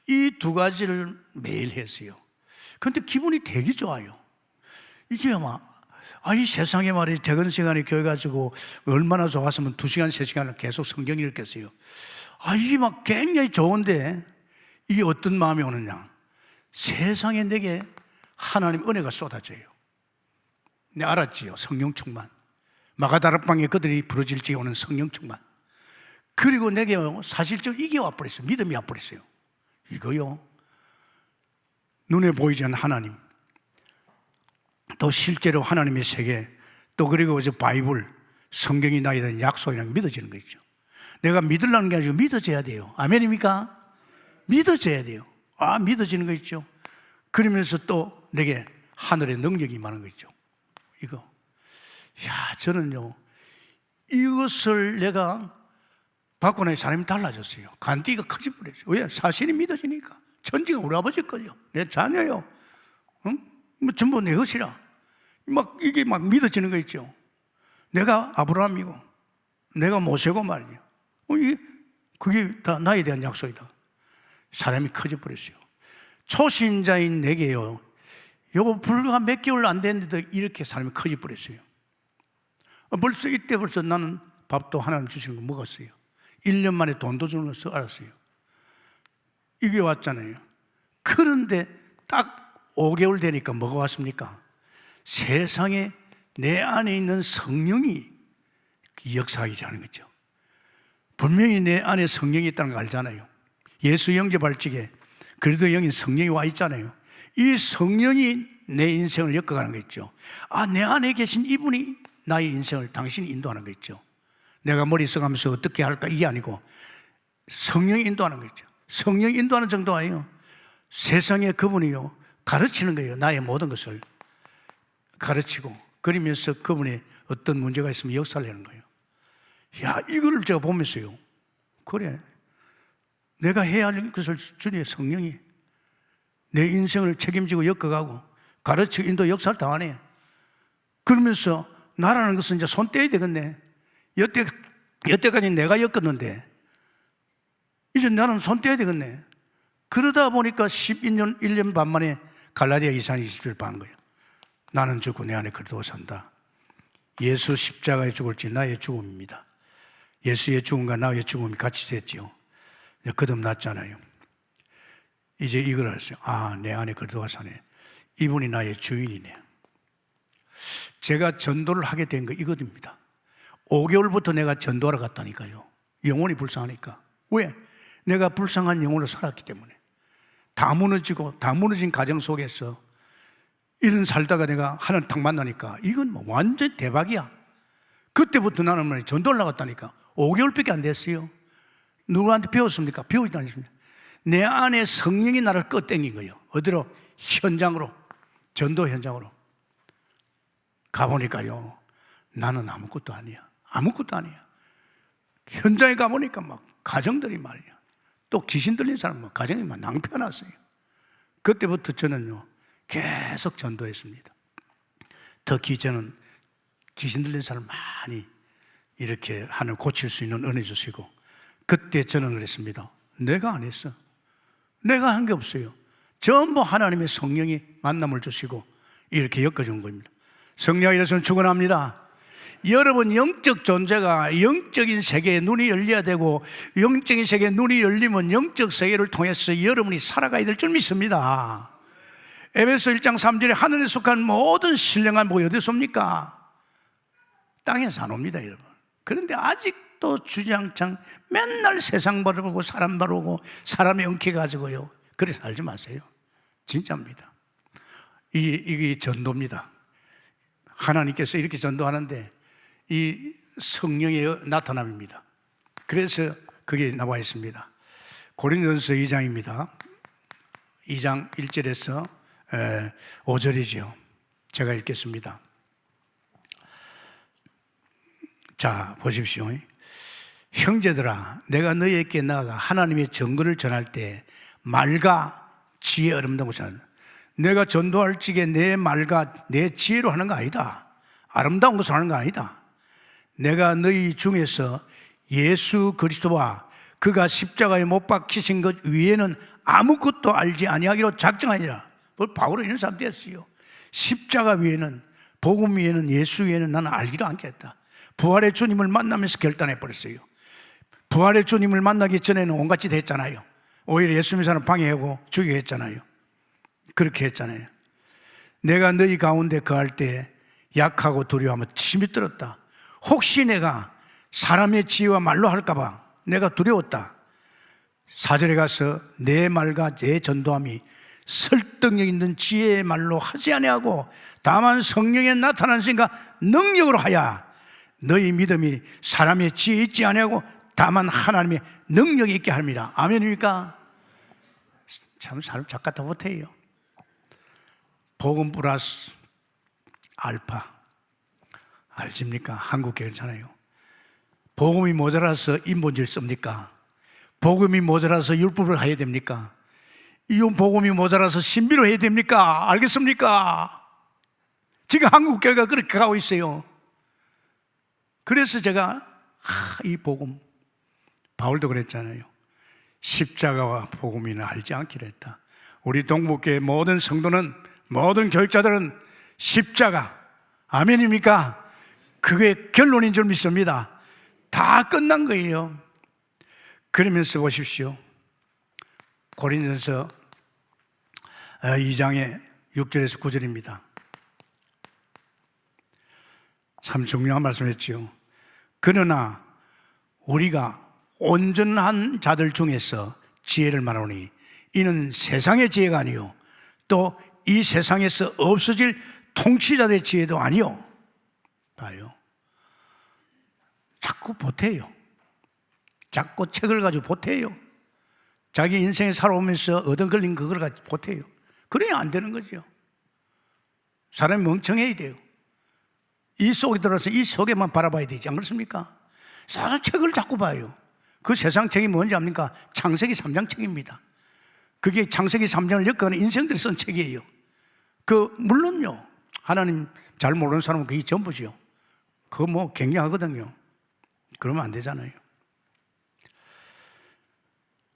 이 두 가지를 매일 했어요. 그런데 기분이 되게 좋아요. 이게 이 세상에 말이 퇴근 시간에 교회 가지고 얼마나 좋았으면 2시간, 3시간을 계속 성경 읽겠어요. 이게 굉장히 좋은데 이게 어떤 마음이 오느냐? 세상에 내게 하나님 은혜가 쏟아져요. 네, 알았지요? 성령 충만. 마가다락방에 그들이 부러질지 오는 성령 충만. 그리고 내게 사실적으로 이게 와버렸어요. 믿음이 와버렸어요. 이거요. 눈에 보이지 않는 하나님. 또 실제로 하나님의 세계, 또 그리고 이제 바이블, 성경이 나에 대한 약속이랑 믿어지는 거 있죠. 내가 믿으려는 게 아니고 믿어져야 돼요. 아멘입니까? 믿어져야 돼요. 믿어지는 거 있죠. 그러면서 또 내게 하늘의 능력이 임하는 거 있죠. 이거. 저는요, 이것을 내가 받고 나니 사람이 달라졌어요. 간디가 커져버렸어요. 왜? 사실이 믿어지니까. 천지가 우리 아버지 거죠. 내 자녀요. 전부 내 것이라. 이게 믿어지는 거 있죠. 내가 아브라함이고, 내가 모세고 말이에요. 그게 다 나에 대한 약속이다. 사람이 커져버렸어요. 초신자인 내게요, 요거 불과 몇 개월 안 됐는데도 이렇게 사람이 커져버렸어요. 벌써 이때 나는 밥도 하나님 주시는 거 먹었어요. 1년 만에 돈도 주는 것을 알았어요. 이게 왔잖아요. 그런데 딱 5개월 되니까 뭐가 왔습니까? 세상에 내 안에 있는 성령이 역사하기 하는 거죠. 분명히 내 안에 성령이 있다는 걸 알잖아요. 예수 영접할 적에 그리스도 영인 성령이 와 있잖아요. 이 성령이 내 인생을 엮어가는 거 있죠. 내 안에 계신 이분이 나의 인생을 당신이 인도하는 거 있죠. 내가 머리 써가면서 어떻게 할까 이게 아니고 성령이 인도하는 거 있죠. 성령이 인도하는 정도가 아니에요. 세상에 그분이요 가르치는 거예요. 나의 모든 것을 가르치고 그러면서 그분의 어떤 문제가 있으면 역사를 내는 거예요. 이거를 제가 보면서요, 그래, 내가 해야 할 것을 주님의 성령이 내 인생을 책임지고 엮어가고 가르치고 인도 역사를 당하네. 그러면서 나라는 것은 이제 손 떼야 되겠네. 여태까지 내가 엮었는데 이제 나는 손 떼야 되겠네. 그러다 보니까 12년 1년 반 만에 갈라디아 2장 20절 반 거예요. 나는 죽고 내 안에 그리스도가 산다. 예수 십자가에 죽을지 나의 죽음입니다. 예수의 죽음과 나의 죽음이 같이 됐지요. 거듭났잖아요. 이제 이걸 알았어요. 아, 내 안에 그리스도가 사네. 이분이 나의 주인이네. 제가 전도를 하게 된 거 이것입니다. 5개월부터 내가 전도하러 갔다니까요. 영혼이 불쌍하니까. 왜? 내가 불쌍한 영혼으로 살았기 때문에. 다 무너지고 다 무너진 가정 속에서 이런 살다가 내가 하나님 딱 만나니까 이건 뭐 완전 대박이야. 그때부터 나는 뭐 전도를 나갔다니까. 5개월밖에 안 됐어요. 누구한테 배웠습니까? 배우지도 않습니다. 내 안에 성령이 나를 끌어당긴 거예요. 어디로? 현장으로. 전도 현장으로. 가보니까요, 나는 아무것도 아니야. 아무것도 아니야. 현장에 가보니까 막 가정들이 말이야. 또 귀신 들린 사람 뭐 가정이 막 낭패났어요. 그때부터 저는요 계속 전도했습니다. 특히 저는 귀신 들린 사람 많이 이렇게 하늘 고칠 수 있는 은혜 주시고, 그때 저는 그랬습니다. 내가 안 했어. 내가 한 게 없어요. 전부 하나님의 성령이 만남을 주시고 이렇게 엮어준 겁니다. 성령이 이래서는 축원합니다. 여러분 영적 존재가 영적인 세계에 눈이 열려야 되고, 영적인 세계에 눈이 열리면 영적 세계를 통해서 여러분이 살아가야 될 줄 믿습니다. 에베소 1장 3절에 하늘에 속한 모든 신령한 복이 어디서 옵니까? 땅에서 안 옵니다, 여러분. 그런데 아직도 주장창 맨날 세상 바라보고 사람 바라보고 사람의 엉켜 가지고요, 그래 살지 마세요. 진짜입니다. 이게 전도입니다. 하나님께서 이렇게 전도하는데 이 성령의 나타남입니다. 그래서 그게 나와 있습니다. 고린도전서 2장입니다. 2장 1절에서 5절이죠. 제가 읽겠습니다. 자, 보십시오. 형제들아, 내가 너희에게 나아가 하나님의 정거를 전할 때 말과 지혜 아름다운 것을, 내가 전도할 적에 내 말과 내 지혜로 하는 거 아니다. 아름다운 것을 하는 거 아니다. 내가 너희 중에서 예수 그리스도와 그가 십자가에 못 박히신 것 위에는 아무것도 알지 아니하기로 작정하니라. 바울은 이런 사람도 했어요. 십자가 위에는, 복음 위에는, 예수 위에는 나는 알기도 않겠다. 부활의 주님을 만나면서 결단해 버렸어요. 부활의 주님을 만나기 전에는 온갖 짓 했잖아요. 오히려 예수 믿는 사람 방해하고 죽이게 했잖아요. 그렇게 했잖아요. 내가 너희 가운데 거할 때 약하고 두려워하며 심히 떨었다. 혹시 내가 사람의 지혜와 말로 할까봐 내가 두려웠다. 4절에 가서 내 말과 내 전도함이 설득력 있는 지혜의 말로 하지 아니하고 다만 성령에 나타난 생각 능력으로 하야 너희 믿음이 사람의 지혜 있지 아니하고 다만 하나님의 능력이 있게 합니다. 아멘입니까? 참 사람 작가다 못해요. 복음 플러스 알파 알십니까? 한국 교회잖아요. 복음이 모자라서 인본주의를 씁니까? 복음이 모자라서 율법을 해야 됩니까? 이혼 복음이 모자라서 신비로 해야 됩니까? 알겠습니까? 지금 한국 교회가 그렇게 가고 있어요. 그래서 제가 이 복음, 바울도 그랬잖아요. 십자가와 복음이는 알지 않기로 했다. 우리 동북교회 모든 성도는, 모든 교육자들은 십자가, 아멘입니까? 그게 결론인 줄 믿습니다. 다 끝난 거예요. 그러면서 보십시오. 고린도전서 2장의 6절에서 9절입니다. 참 중요한 말씀했지요. 그러나 우리가 온전한 자들 중에서 지혜를 말하노니 이는 세상의 지혜가 아니요 또 이 세상에서 없어질 통치자들의 지혜도 아니요. 봐요. 자꾸 보태요. 자꾸 책을 가지고 보태요. 자기 인생에 살아오면서 얻어걸린 그걸 가지고 보태요. 그래야 안 되는 거죠. 사람이 멍청해야 돼요. 이 속에 들어서 이 속에만 바라봐야 되지 않습니까? 사실 책을 자꾸 봐요. 그 세상 책이 뭔지 압니까? 창세기 3장 책입니다. 그게 창세기 3장을 엮어가는 인생들이 쓴 책이에요. 물론요, 하나님 잘 모르는 사람은 그게 전부죠. 그거 뭐 굉장하거든요. 그러면 안 되잖아요.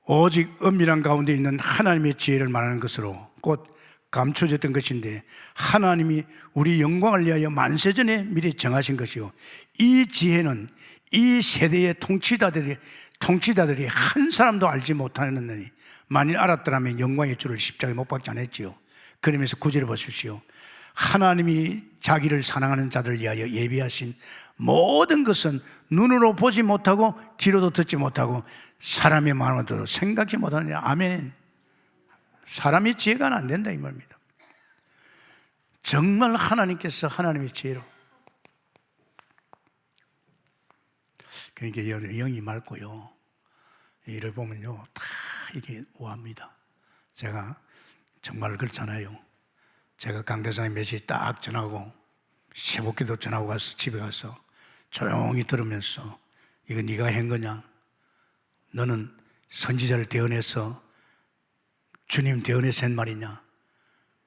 오직 은밀한 가운데 있는 하나님의 지혜를 말하는 것으로 곧 감춰졌던 것인데 하나님이 우리 영광을 위하여 만세전에 미리 정하신 것이요 이 지혜는 이 세대의 통치자들이 한 사람도 알지 못하느니 만일 알았더라면 영광의 주를 십자가에 못 박지 않았지요. 그러면서 9절을 보십시오. 하나님이 자기를 사랑하는 자들을 위하여 예비하신 모든 것은 눈으로 보지 못하고 귀로도 듣지 못하고 사람의 마음으로 생각지 못하느냐. 아멘. 사람의 지혜가 안 된다 이 말입니다. 정말 하나님께서 하나님의 지혜로. 그러니까 영이 맑고요, 이를 보면요 다 이게 오합니다. 제가 정말 그렇잖아요. 제가 강대상의 메시지 딱 전하고 새벽기도 전하고 가서 집에 가서 조용히 들으면서 이거 네가 한 거냐? 너는 선지자를 대언해서 주님 대언해서 한 말이냐?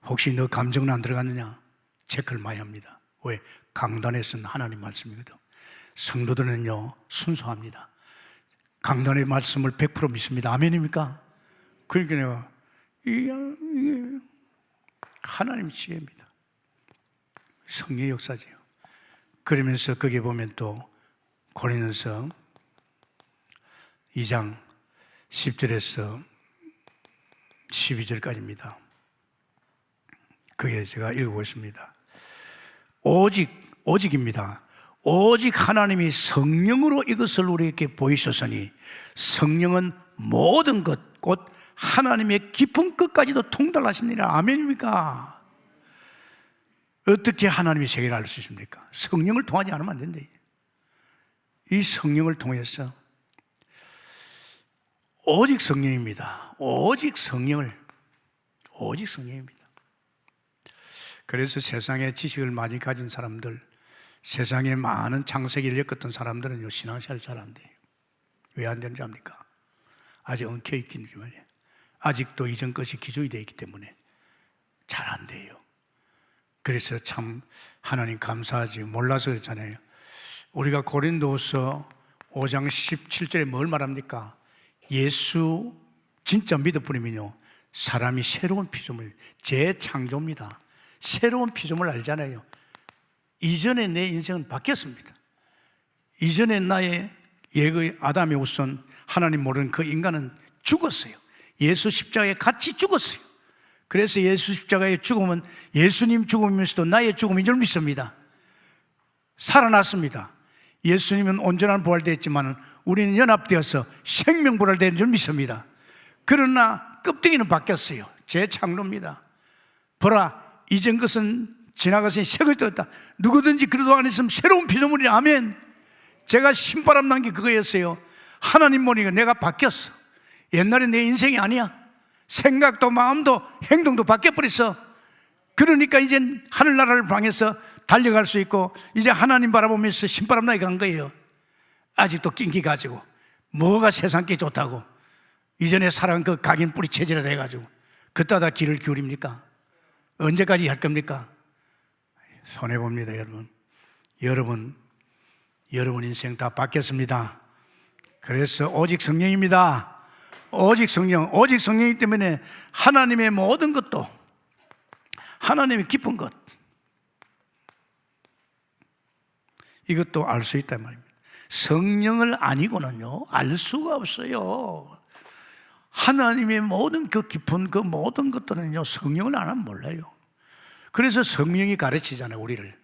혹시 너 감정은 안 들어갔느냐? 체크를 많이 합니다. 왜? 강단에서는 하나님 말씀이거든. 성도들은요 순수합니다. 강단의 말씀을 100% 믿습니다. 아멘입니까? 그러니까 내가 이게 하나님의 지혜입니다. 성령의 역사지요. 그러면서 거기에 보면 또 고린도서 2장 10절에서 12절까지입니다. 그게 제가 읽어보겠습니다. 오직입니다. 오직 하나님이 성령으로 이것을 우리에게 보이셨으니 성령은 모든 것 곧 하나님의 깊은 끝까지도 통달하시니라. 아멘입니까? 어떻게 하나님의 세계를 알 수 있습니까? 성령을 통하지 않으면 안 된다. 이 성령을 통해서 오직 성령입니다. 오직 성령입니다. 그래서 세상에 지식을 많이 가진 사람들, 세상에 많은 창세기를 겪었던 사람들은 신앙생활 잘 안 돼요. 왜 안 되는지 압니까? 아직 엉켜있긴 하지만 아직도 이전 것이 기존이 되어 있기 때문에 잘 안 돼요. 그래서 참 하나님 감사하지. 몰라서 그렇잖아요. 우리가 고린도서 5장 17절에 뭘 말합니까? 예수 진짜 믿어버리면요 사람이 새로운 피조물, 재창조입니다. 새로운 피조물 알잖아요. 이전에 내 인생은 바뀌었습니다. 이전에 나의 예의 아담의 우선 하나님 모르는 그 인간은 죽었어요. 예수 십자가에 같이 죽었어요. 그래서 예수 십자가에 죽으면 예수님 죽음이면서도 나의 죽음인 줄 믿습니다. 살아났습니다. 예수님은 온전한 부활되었지만 우리는 연합되어서 생명부활된 줄 믿습니다. 그러나 껍데기는 바뀌었어요. 재창조입니다. 보라, 이전 것은 지나가서 새 것이 되었다. 누구든지 그리스도 안에 있으면 새로운 피조물이. 아멘. 제가 신바람 난 게 그거였어요. 하나님 보니까 내가 바뀌었어. 옛날에 내 인생이 아니야. 생각도 마음도 행동도 바뀌어버렸어. 그러니까 이제 하늘나라를 향해서 달려갈 수 있고 이제 하나님 바라보면서 신바람 나게 간 거예요. 아직도 낑기 가지고 뭐가 세상께 좋다고 이전에 살아간 그 각인 뿌리 체질을 해가지고 그따다 귀를 기울입니까? 언제까지 할 겁니까? 손해봅니다. 여러분 인생 다 바뀌었습니다. 그래서 오직 성령입니다. 오직 성령이기 때문에 하나님의 모든 것도, 하나님의 깊은 것, 이것도 알 수 있단 말입니다. 성령을 아니고는요 알 수가 없어요. 하나님의 모든 그 깊은 그 모든 것들은요 성령을 안 하면 몰라요. 그래서 성령이 가르치잖아요. 우리를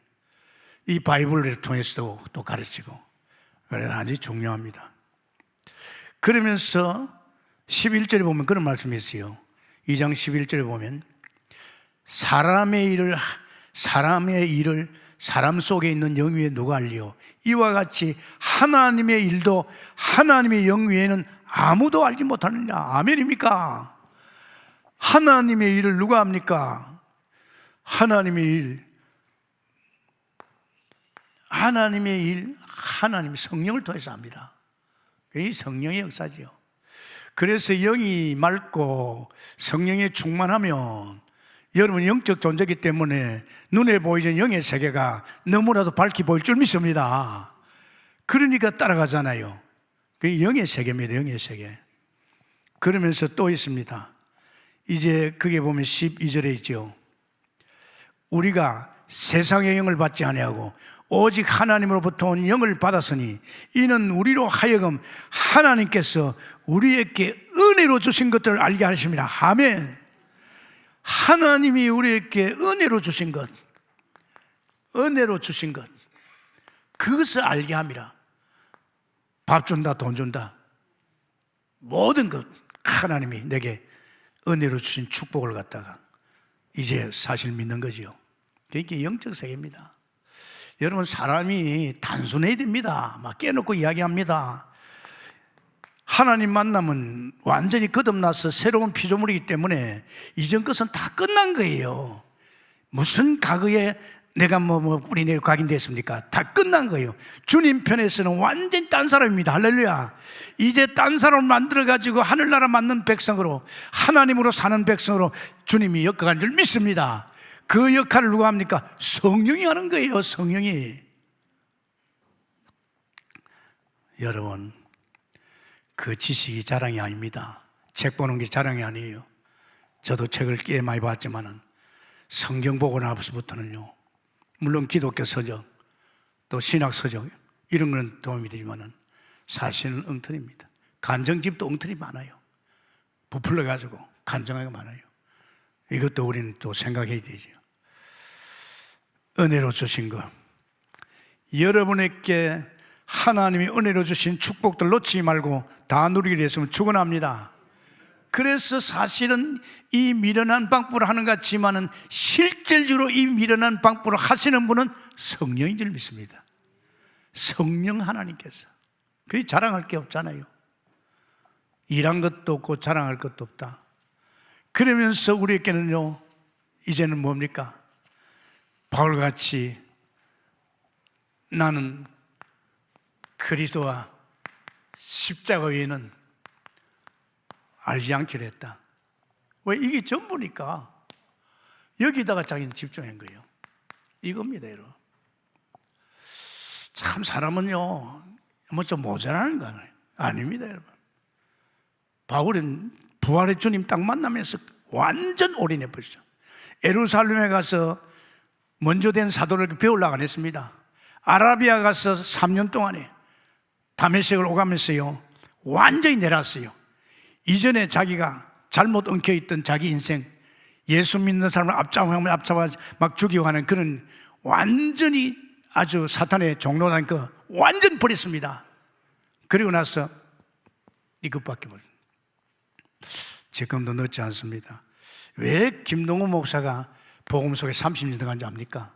이 바이블을 통해서도 또 가르치고. 그래서 아주 중요합니다. 그러면서 11절에 보면 그런 말씀이 있어요. 2장 11절에 보면 사람의 일을 사람 속에 있는 영 위에 누가 알리요? 이와 같이 하나님의 일도 하나님의 영 위에는 아무도 알지 못하느냐. 아멘입니까? 하나님의 일을 누가 합니까? 하나님의 일, 하나님 성령을 통해서 합니다. 이 성령의 역사지요. 그래서 영이 맑고 성령에 충만하면 여러분 영적 존재이기 때문에 눈에 보이는 영의 세계가 너무나도 밝게 보일 줄 믿습니다. 그러니까 따라가잖아요. 그게 영의 세계입니다. 영의 세계. 그러면서 또 있습니다. 이제 그게 보면 12절에 있죠. 우리가 세상의 영을 받지 아니하고 오직 하나님으로부터 온 영을 받았으니 이는 우리로 하여금 하나님께서 우리에게 은혜로 주신 것들을 알게 하십니다. 아멘. 하나님이 우리에게 은혜로 주신 것, 은혜로 주신 것, 그것을 알게 합니다. 밥 준다, 돈 준다, 모든 것 하나님이 내게 은혜로 주신 축복을 갖다가 이제 사실 믿는 거지요. 그게 영적 세계입니다. 여러분, 사람이 단순해야 됩니다. 막 깨놓고 이야기합니다. 하나님 만나면 완전히 거듭나서 새로운 피조물이기 때문에 이전 것은 다 끝난 거예요. 무슨 과거에 내가 우리 내일 각인됐습니까? 다 끝난 거예요. 주님 편에서는 완전히 딴 사람입니다. 할렐루야. 이제 딴 사람을 만들어가지고 하늘나라 맞는 백성으로, 하나님으로 사는 백성으로 주님이 엮어간 줄 믿습니다. 그 역할을 누가 합니까? 성령이 하는 거예요. 성령이. 여러분, 그 지식이 자랑이 아닙니다. 책 보는 게 자랑이 아니에요. 저도 책을 꽤 많이 봤지만은 성경 보고 나서부터는요, 물론 기독교 서적, 또 신학 서적 이런 건 도움이 되지만은 사실은 엉터리입니다. 간정집도 엉터리 많아요. 부풀려 가지고 간정하게 많아요. 이것도 우리는 또 생각해야 되죠. 은혜로 주신 것, 여러분에게 하나님이 은혜로 주신 축복들 놓치지 말고 다 누리게 됐으면 축원합니다. 그래서 사실은 이 미련한 방법을 하는 것 같지만은 실질적으로 이 미련한 방법을 하시는 분은 성령인 줄 믿습니다. 성령 하나님께서. 그게 자랑할 게 없잖아요. 일한 것도 없고 자랑할 것도 없다. 그러면서 우리에게는요, 이제는 뭡니까? 바울같이 나는 그리스도와 십자가 외에는 알지 않기로 했다. 왜? 이게 전부니까 여기다가 자기는 집중한 거예요. 이겁니다, 여러분. 참 사람은요, 뭐 좀 모자라는 거 아닙니다, 여러분. 바울은 부활의 주님 딱 만나면서 완전 올인해 버렸죠. 예루살렘에 가서 먼저 된 사도를 배우려고 안 했습니다. 아라비아 가서 3년 동안에 다메섹을 오가면서요, 완전히 내놨어요. 이전에 자기가 잘못 엉켜있던 자기 인생, 예수 믿는 사람을 앞잡아 막 죽이고 하는 그런 완전히 아주 사탄의 종로라는 거 완전 버렸습니다. 그리고 나서 이것밖에 모르죠. 지금도 늦지 않습니다. 왜 김동호 목사가 복음 속에 30년 들어간지 압니까?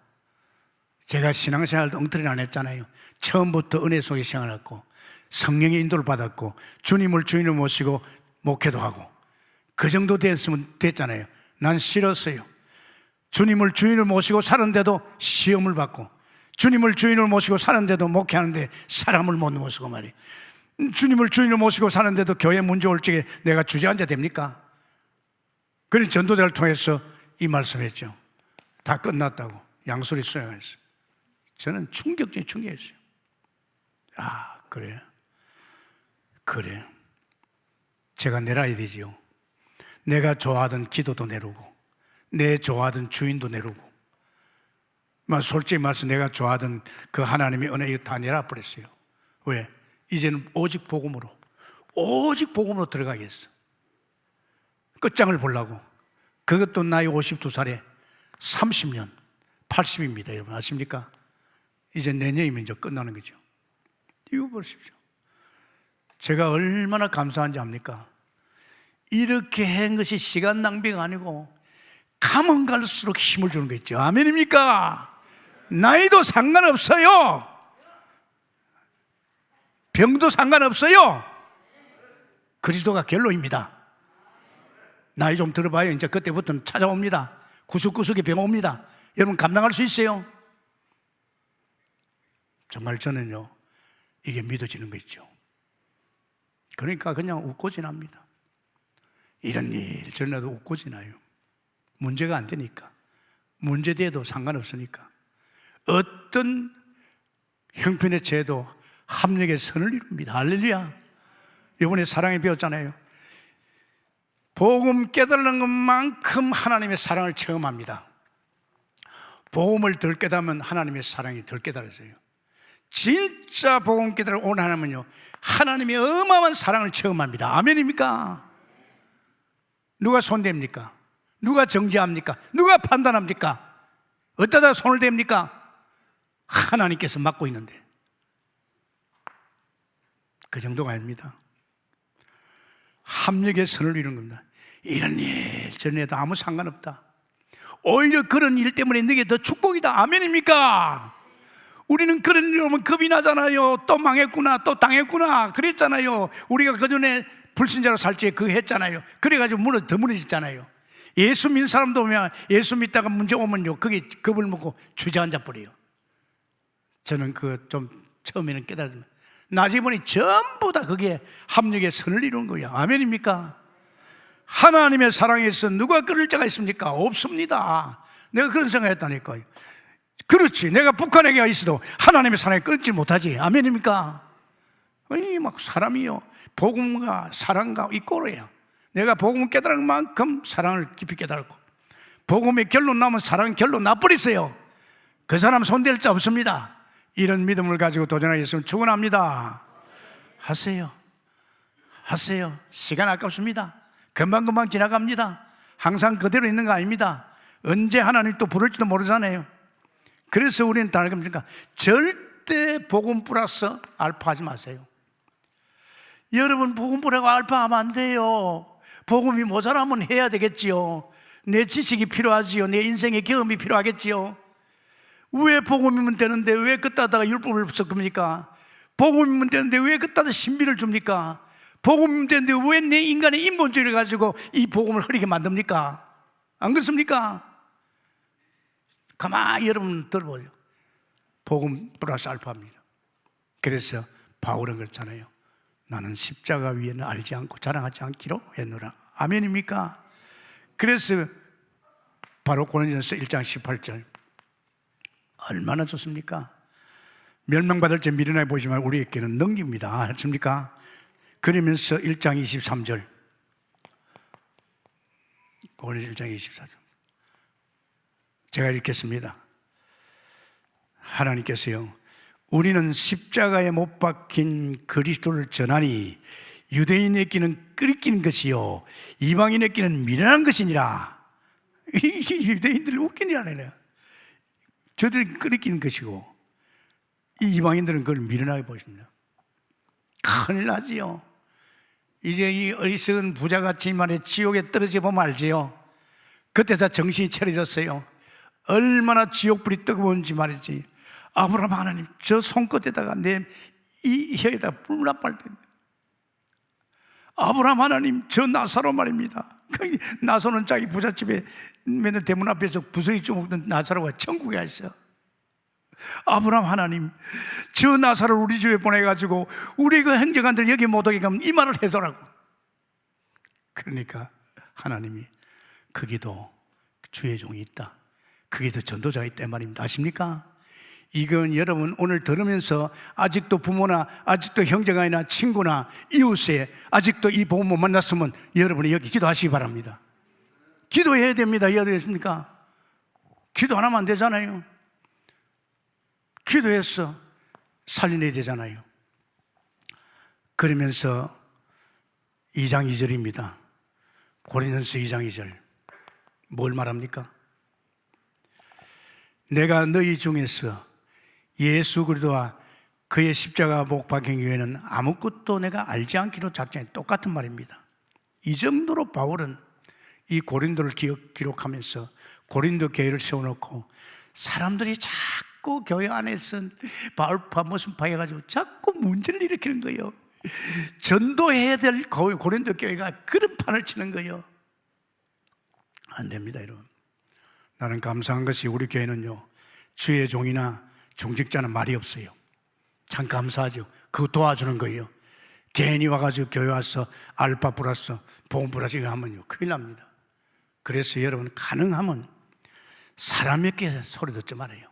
제가 신앙생활도 엉터리는 안 했잖아요. 처음부터 은혜 속에 생활했고 성령의 인도를 받았고 주님을 주인으로 모시고 목회도 하고 그 정도 됐잖아요. 난 싫었어요. 주님을 주인으로 모시고 사는데도 시험을 받고, 주님을 주인으로 모시고 사는데도 목회하는데 사람을 못 모시고 말이에요. 주님을 주인으로 모시고 사는데도 교회 문제 올 적에 내가 주저앉아 됩니까? 그래서 전도자를 통해서 이 말씀했죠. 다 끝났다고 양소리 수행했어요. 저는 충격적인 충격이었어요. 아, 그래. 제가 내려야 되지요. 내가 좋아하던 기도도 내려오고 내 좋아하던 주인도 내려오고, 솔직히 말해서 내가 좋아하던 그 하나님의 은혜 다 내려버렸어요. 왜? 이제는 오직 복음으로 들어가겠어. 끝장을 보려고. 그것도 나이 52살에 30년 80입니다 여러분 아십니까? 이제 내년이면 이제 끝나는 거죠. 이거 보십시오. 제가 얼마나 감사한지 압니까? 이렇게 한 것이 시간 낭비가 아니고 가면 갈수록 힘을 주는 거 있죠. 아멘입니까? 나이도 상관없어요. 병도 상관없어요. 그리스도가 결론입니다. 나이 좀 들어봐요. 이제 그때부터는 찾아옵니다. 구석구석에 병 옵니다. 여러분 감당할 수 있어요? 정말 저는요, 이게 믿어지는 거 있죠. 그러니까 그냥 웃고 지납니다. 이런 일 저런 일도 웃고 지나요. 문제가 안 되니까. 문제돼도 상관없으니까. 어떤 형편의 죄도 합력의 선을 이룹니다. 할렐루야. 이번에 사랑에 배웠잖아요. 복음 깨달는 것만큼 하나님의 사랑을 체험합니다. 복음을 덜 깨달으면 하나님의 사랑이 덜 깨달아져요. 진짜 복음 깨달을 온 하나님은요, 하나님의 어마어마한 사랑을 체험합니다. 아멘입니까? 누가 손댑니까? 누가 정지합니까? 누가 판단합니까? 어디다 손을 댑니까? 하나님께서 맡고 있는데. 그 정도가 아닙니다. 합력의 선을 이루는 겁니다. 이런 일 저런 일도 아무 상관없다. 오히려 그런 일 때문에 너게 더 축복이다. 아멘입니까? 우리는 그런 일 오면 겁이 나잖아요. 또 망했구나, 또 당했구나 그랬잖아요. 우리가 그전에 불신자로 살 적에 그거 했잖아요. 그래가지고 더 무너졌잖아요. 예수 믿는 사람도 보면 예수 믿다가 문제 오면요, 그게 겁을 먹고 주저앉아 버려요. 저는 그 좀 처음에는 깨달았습니다. 나중에 보니 전부 다 그게 합력의 선을 이루는 거예요. 아멘입니까? 하나님의 사랑에서 누가 끊을 자가 있습니까? 없습니다. 내가 그런 생각했다니까요. 그렇지, 내가 북한에게 있어도 하나님의 사랑에 끊지 못하지. 아멘입니까? 아니, 막 사람이요, 복음과 사랑과 이 꼴이에요. 내가 복음을 깨달은 만큼 사랑을 깊이 깨달았고, 복음의 결론 나면 사랑 결론 나버리세요. 그 사람 손댈 자 없습니다. 이런 믿음을 가지고 도전하겠으면 축원합니다. 하세요. 시간 아깝습니다. 금방금방 지나갑니다. 항상 그대로 있는 거 아닙니다. 언제 하나님 또 부를지도 모르잖아요. 그래서 우리는 다 알겠습니까? 절대 복음 플러스 알파 하지 마세요. 여러분, 복음 플러스 알파 하면 안 돼요. 복음이 모자라면 해야 되겠지요. 내 지식이 필요하지요. 내 인생의 경험이 필요하겠지요. 왜 복음이면 되는데 왜 그따다가 율법을 섞습니까? 복음이면 되는데 왜 그따다 신비를 줍니까? 복음이면 되는데 왜 내 인간의 인본주의를 가지고 이 복음을 흐리게 만듭니까? 안 그렇습니까? 가만히 여러분 들어보죠. 복음 플러스 알파입니다. 그래서 바울은 그렇잖아요. 나는 십자가 위에는 알지 않고 자랑하지 않기로 했노라. 아멘입니까? 그래서 바로 고린도전서 1장 18절 얼마나 좋습니까? 멸망받을 때 미련하게 보지만 우리에게는 능기입니다. 했습니까? 그러면서 1장 23절 고린도 1장 24절 제가 읽겠습니다. 하나님께서요, 우리는 십자가에 못 박힌 그리스도를 전하니 유대인에게는 끓이긴 것이요 이방인에게는 미련한 것이니라. 유대인들 웃기니라네. 저들은 끓이긴 것이고 이 이방인들은 그걸 미련하게 보십니다. 큰일 나지요. 이제 이 어리석은 부자같이 말해 지옥에 떨어져 보면 알지요. 그때 다 정신이 차려졌어요. 얼마나 지옥불이 뜨거운지 말이지. 아브라함 하나님, 저 손끝에다가 내 이 혀에다 불 빨 때, 아브라함 하나님, 저 나사로 말입니다. 나사로는 자기 부잣집에 맨날 대문 앞에서 부스러기 좀 먹던 나사로가 천국에 가 있어. 아브라함 하나님, 저 나사로를 우리 집에 보내가지고 우리 그 행정관들 여기 못 오게 하면 이 말을 해더라고. 그러니까 하나님이 거기도 주의 종이 있다, 거기도 전도자가 있다 말입니다. 아십니까? 이건 여러분 오늘 들으면서 아직도 부모나 아직도 형제가이나 친구나 이웃에 아직도 이 복음 못 만났으면 여러분이 여기 기도하시기 바랍니다. 기도해야 됩니다. 이해하십니까? 기도 안 하면 안 되잖아요. 기도해서 살려내야 되잖아요. 그러면서 2장 2절입니다. 고린도전서 2장 2절 뭘 말합니까? 내가 너희 중에서 예수 그리스도와 그의 십자가 못 박힌 이유에는 아무것도 내가 알지 않기로 작정해. 똑같은 말입니다. 이 정도로 바울은 이 고린도를 기록하면서 고린도 교회를 세워놓고 사람들이 자꾸 교회 안에서 바울파 무슨 파 해가지고 자꾸 문제를 일으키는 거예요. 전도해야 될 고린도 교회가 그런 판을 치는 거예요. 안 됩니다, 여러분. 나는 감사한 것이 우리 교회는요, 주의 종이나 중직자는 말이 없어요. 참 감사하죠. 그거 도와주는 거예요. 괜히 와가지고 교회 와서 알파 플러스 복음 플러스 이거 하면요 큰일 납니다. 그래서 여러분, 가능하면 사람에게 소리 듣지 말아요.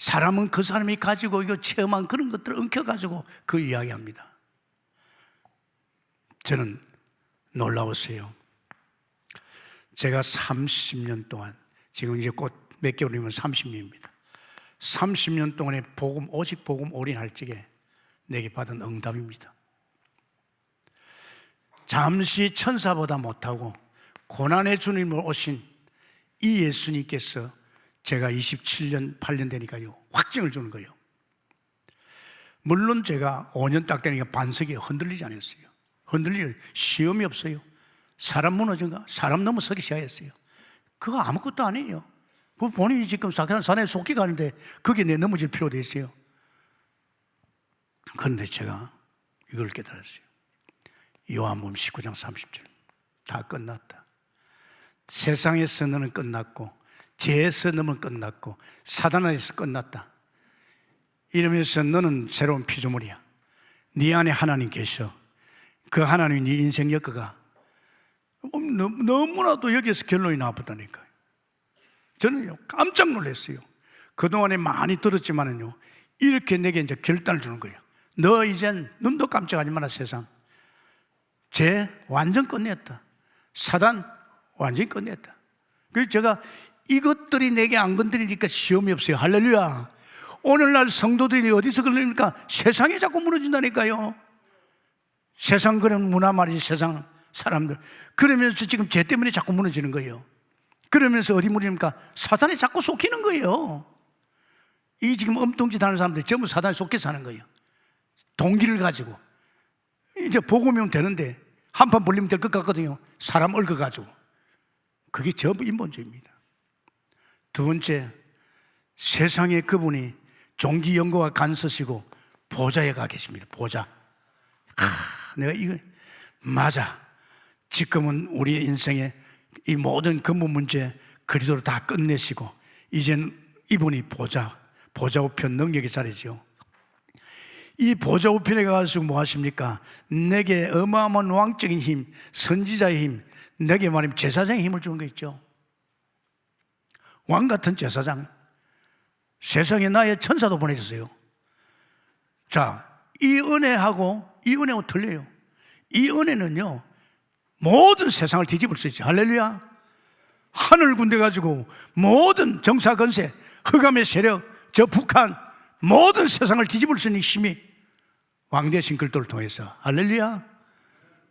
사람은 그 사람이 가지고 이거 체험한 그런 것들을 엉켜가지고 그 이야기합니다. 저는 놀라웠어요. 제가 30년 동안, 지금 이제 곧 몇 개월이면 30년입니다. 30년 동안의 복음, 오직 복음 올인할 적에 내게 받은 응답입니다. 잠시 천사보다 못하고 고난의 주님을 오신 이 예수님께서 제가 27년, 8년 되니까요, 확증을 주는 거예요. 물론 제가 5년 딱 되니까 반석이 흔들리지 않았어요. 흔들릴 시험이 없어요. 사람 무너진가? 사람 넘어서기 시작했어요. 그거 아무것도 아니에요. 본인이 지금 산에 속기 가는데 거기에 내 넘어질 필요도 있어요. 그런데 제가 이걸 깨달았어요. 요한복음 19장 30절. 다 끝났다. 세상에서 너는 끝났고, 죄에서 너는 끝났고, 사단에서 끝났다. 이러면서 너는 새로운 피조물이야. 네 안에 하나님 계셔. 그 하나님이 네 인생 엮어가. 너무나도 여기에서 결론이 나왔다니까요. 저는요, 깜짝 놀랐어요. 그동안에 많이 들었지만은요, 이렇게 내게 이제 결단을 주는 거예요. 너 이젠 눈도 깜짝하지 마라, 세상. 죄 완전 끝냈다. 사단 완전히 끝냈다. 그래서 제가 이것들이 내게 안 건드리니까 시험이 없어요. 할렐루야. 오늘날 성도들이 어디서 그러니까 세상에 자꾸 무너진다니까요. 세상 그런 문화 말이지, 세상 사람들. 그러면서 지금 죄 때문에 자꾸 무너지는 거예요. 그러면서 어디 무너집니까? 사단에 자꾸 속히는 거예요. 이 지금 엉뚱짓 하는 사람들이 전부 사단에 속해 사는 거예요. 동기를 가지고. 이제 복음이 오면 되는데 한판 벌리면 될 것 같거든요. 사람 얽어가지고. 그게 전부 인본주의입니다. 두 번째, 세상에 그분이 종기 연고가 간서시고 보좌에 가 계십니다. 보좌. 내가 이거 맞아. 지금은 우리 인생의 이 모든 근본 문제 그리스도로 다 끝내시고 이젠 이분이 보좌 우편 능력의 자리죠. 이 보좌 우편에 가서 뭐 하십니까? 내게 어마어마한 왕적인 힘, 선지자의 힘, 내게 말하면 제사장의 힘을 주는 거 있죠. 왕 같은 제사장. 세상에 나의 천사도 보내줬어요. 자, 이 은혜하고 틀려요. 이 은혜는요, 모든 세상을 뒤집을 수 있죠. 할렐루야. 하늘 군대 가지고 모든 정사 건세, 흑암의 세력, 저 북한 모든 세상을 뒤집을 수 있는 힘이 왕 대신 그리스도를 통해서. 할렐루야.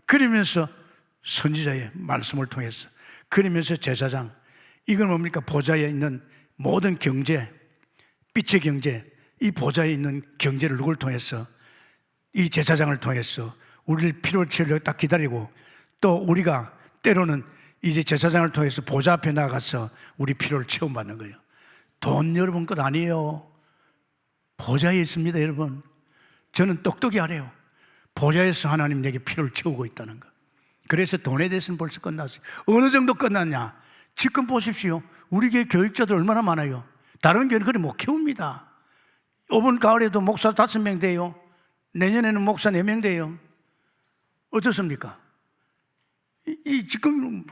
그러면서 선지자의 말씀을 통해서, 그러면서 제사장, 이건 뭡니까? 보좌에 있는 모든 경제, 빛의 경제, 이 보좌에 있는 경제를 누굴 통해서? 이 제사장을 통해서 우리를 필요를 채우려 딱 기다리고, 또 우리가 때로는 이제 제사장을 통해서 보좌 앞에 나가서 우리 필요를 채움받는 거예요. 돈 여러분 것 아니에요. 보좌에 있습니다, 여러분. 저는 똑똑히 알아요. 보좌에서 하나님 내게 필요를 채우고 있다는 거. 그래서 돈에 대해서는 벌써 끝났어요. 어느 정도 끝났냐? 지금 보십시오. 우리 교회 교육자들 얼마나 많아요. 다른 교회는 그래 못 키웁니다. 이번 가을에도 목사 5명 돼요. 내년에는 목사 4명 돼요. 어떻습니까? 지금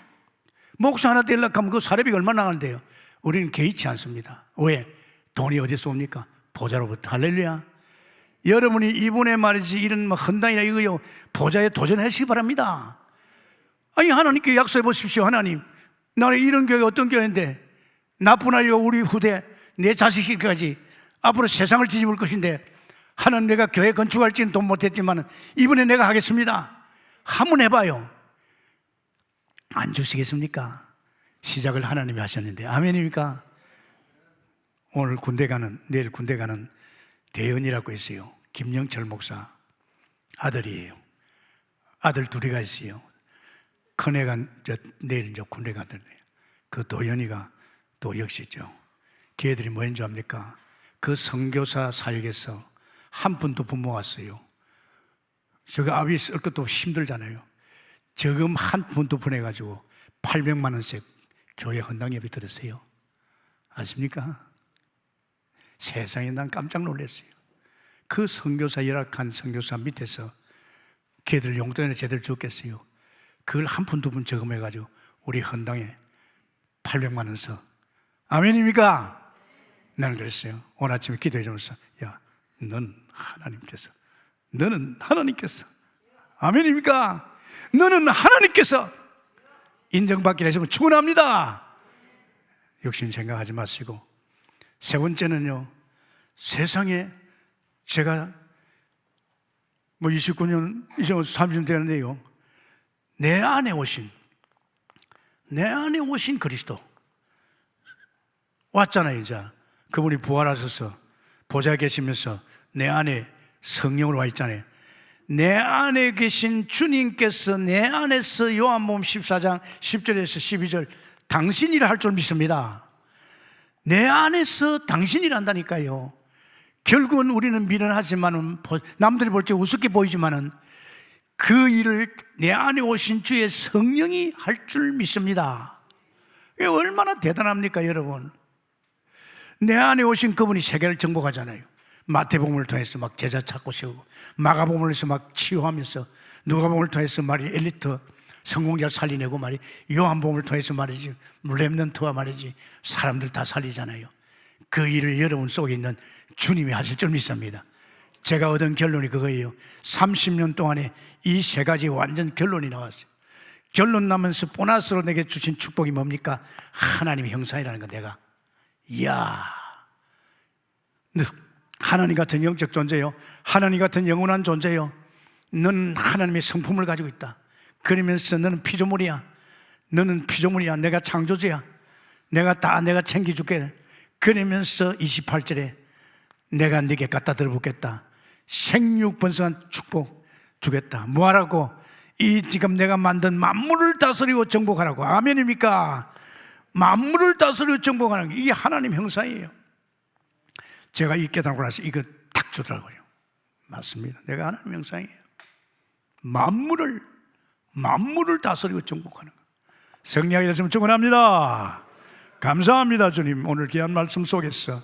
목사 하나 되려고 하면 그 사례비가 얼마나 나가는데요. 우리는 개의치 않습니다. 왜? 돈이 어디서 옵니까? 보좌로부터. 할렐루야. 여러분이 이분의 말이지 이런 뭐 헌당이나 이거요, 보좌에 도전하시기 바랍니다. 아니, 하나님께 약속해 보십시오. 하나님, 나는 이런 교회가 어떤 교회인데 나뿐 아니라 우리 후대 내 자식까지 앞으로 세상을 뒤집을 것인데, 하나님, 내가 교회 건축할지는 돈 못했지만 이번에 내가 하겠습니다. 한번 해봐요. 안 주시겠습니까? 시작을 하나님이 하셨는데. 아멘입니까? 오늘 내일 군대 가는 대연이라고 있어요. 김영철 목사 아들이에요. 아들 둘이가 있어요. 큰애가 내일 이제 군대 가던데, 그 도연이가 또 역시죠. 걔들이 뭐인지 압니까? 그 선교사 사역에서 한 푼도 못 모았어요. 저거 아비 쓸 것도 힘들잖아요. 저금 한 푼도 보내가지고 800만 원씩 교회 헌당 예배 드렸어요. 아십니까? 세상에 난 깜짝 놀랐어요. 그 선교사, 열악한 선교사 밑에서 걔들 용돈을 제대로 줬겠어요. 그걸 한 푼, 두 푼 저금해가지고 우리 헌당에 800만 원 써. 아멘입니까? 나는 그랬어요. 오늘 아침에 기도해 주면서, 야, 너는 하나님께서, 아멘입니까? 너는 하나님께서 인정받기를 하시면 충분합니다. 욕심 생각하지 마시고. 세 번째는요, 세상에 제가 29년, 이제 30년 되는데요, 내 안에 오신 내 안에 오신 그리스도 왔잖아요. 이제 그분이 부활하셔서 보좌에 계시면서 내 안에 성령으로 와 있잖아요. 내 안에 계신 주님께서 내 안에서 요한복음 14장 10절에서 12절 당신이라 할 줄 믿습니다. 내 안에서 당신이란다니까요. 결국은 우리는 미련하지만은 남들이 볼 때 우습게 보이지만은 그 일을 내 안에 오신 주의 성령이 할 줄 믿습니다. 이게 얼마나 대단합니까, 여러분? 내 안에 오신 그분이 세계를 정복하잖아요. 마태복음을 통해서 막 제자 찾고 세우고, 마가복음을 통해서 막 치유하면서, 누가복음을 통해서 말이 엘리트 성공자를 살리내고 말이, 요한복음을 통해서 말이지 렘넌트와 말이지 사람들 다 살리잖아요. 그 일을 여러분 속에 있는 주님이 하실 줄 믿습니다. 제가 얻은 결론이 그거예요. 30년 동안에 이 세 가지 완전 결론이 나왔어요. 결론 나면서 보너스로 내게 주신 축복이 뭡니까? 하나님의 형상이라는 거. 내가 이야, 하나님 같은 영적 존재요, 하나님 같은 영원한 존재요, 너는 하나님의 성품을 가지고 있다. 그러면서 너는 피조물이야, 너는 피조물이야, 내가 창조주야, 내가 챙겨줄게. 그러면서 28절에 내가 네게 갖다 들어붙겠다. 생육번성한 축복 주겠다. 뭐하라고? 이 지금 내가 만든 만물을 다스리고 정복하라고. 아멘입니까? 만물을 다스리고 정복하는 게 이게 하나님 형상이에요. 제가 이 깨달고 나서 이거 딱 주더라고요. 맞습니다. 내가 하나님 형상이에요. 만물을 다스리고 정복하는 거. 승리하게 됐으면 축원합니다. 감사합니다. 주님, 오늘 귀한 말씀 속에서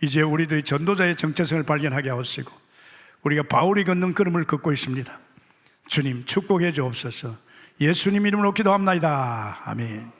이제 우리들이 전도자의 정체성을 발견하게 하시고 우리가 바울이 걷는 걸음을 걷고 있습니다. 주님 축복해 주옵소서. 예수님 이름으로 기도합나이다. 아멘.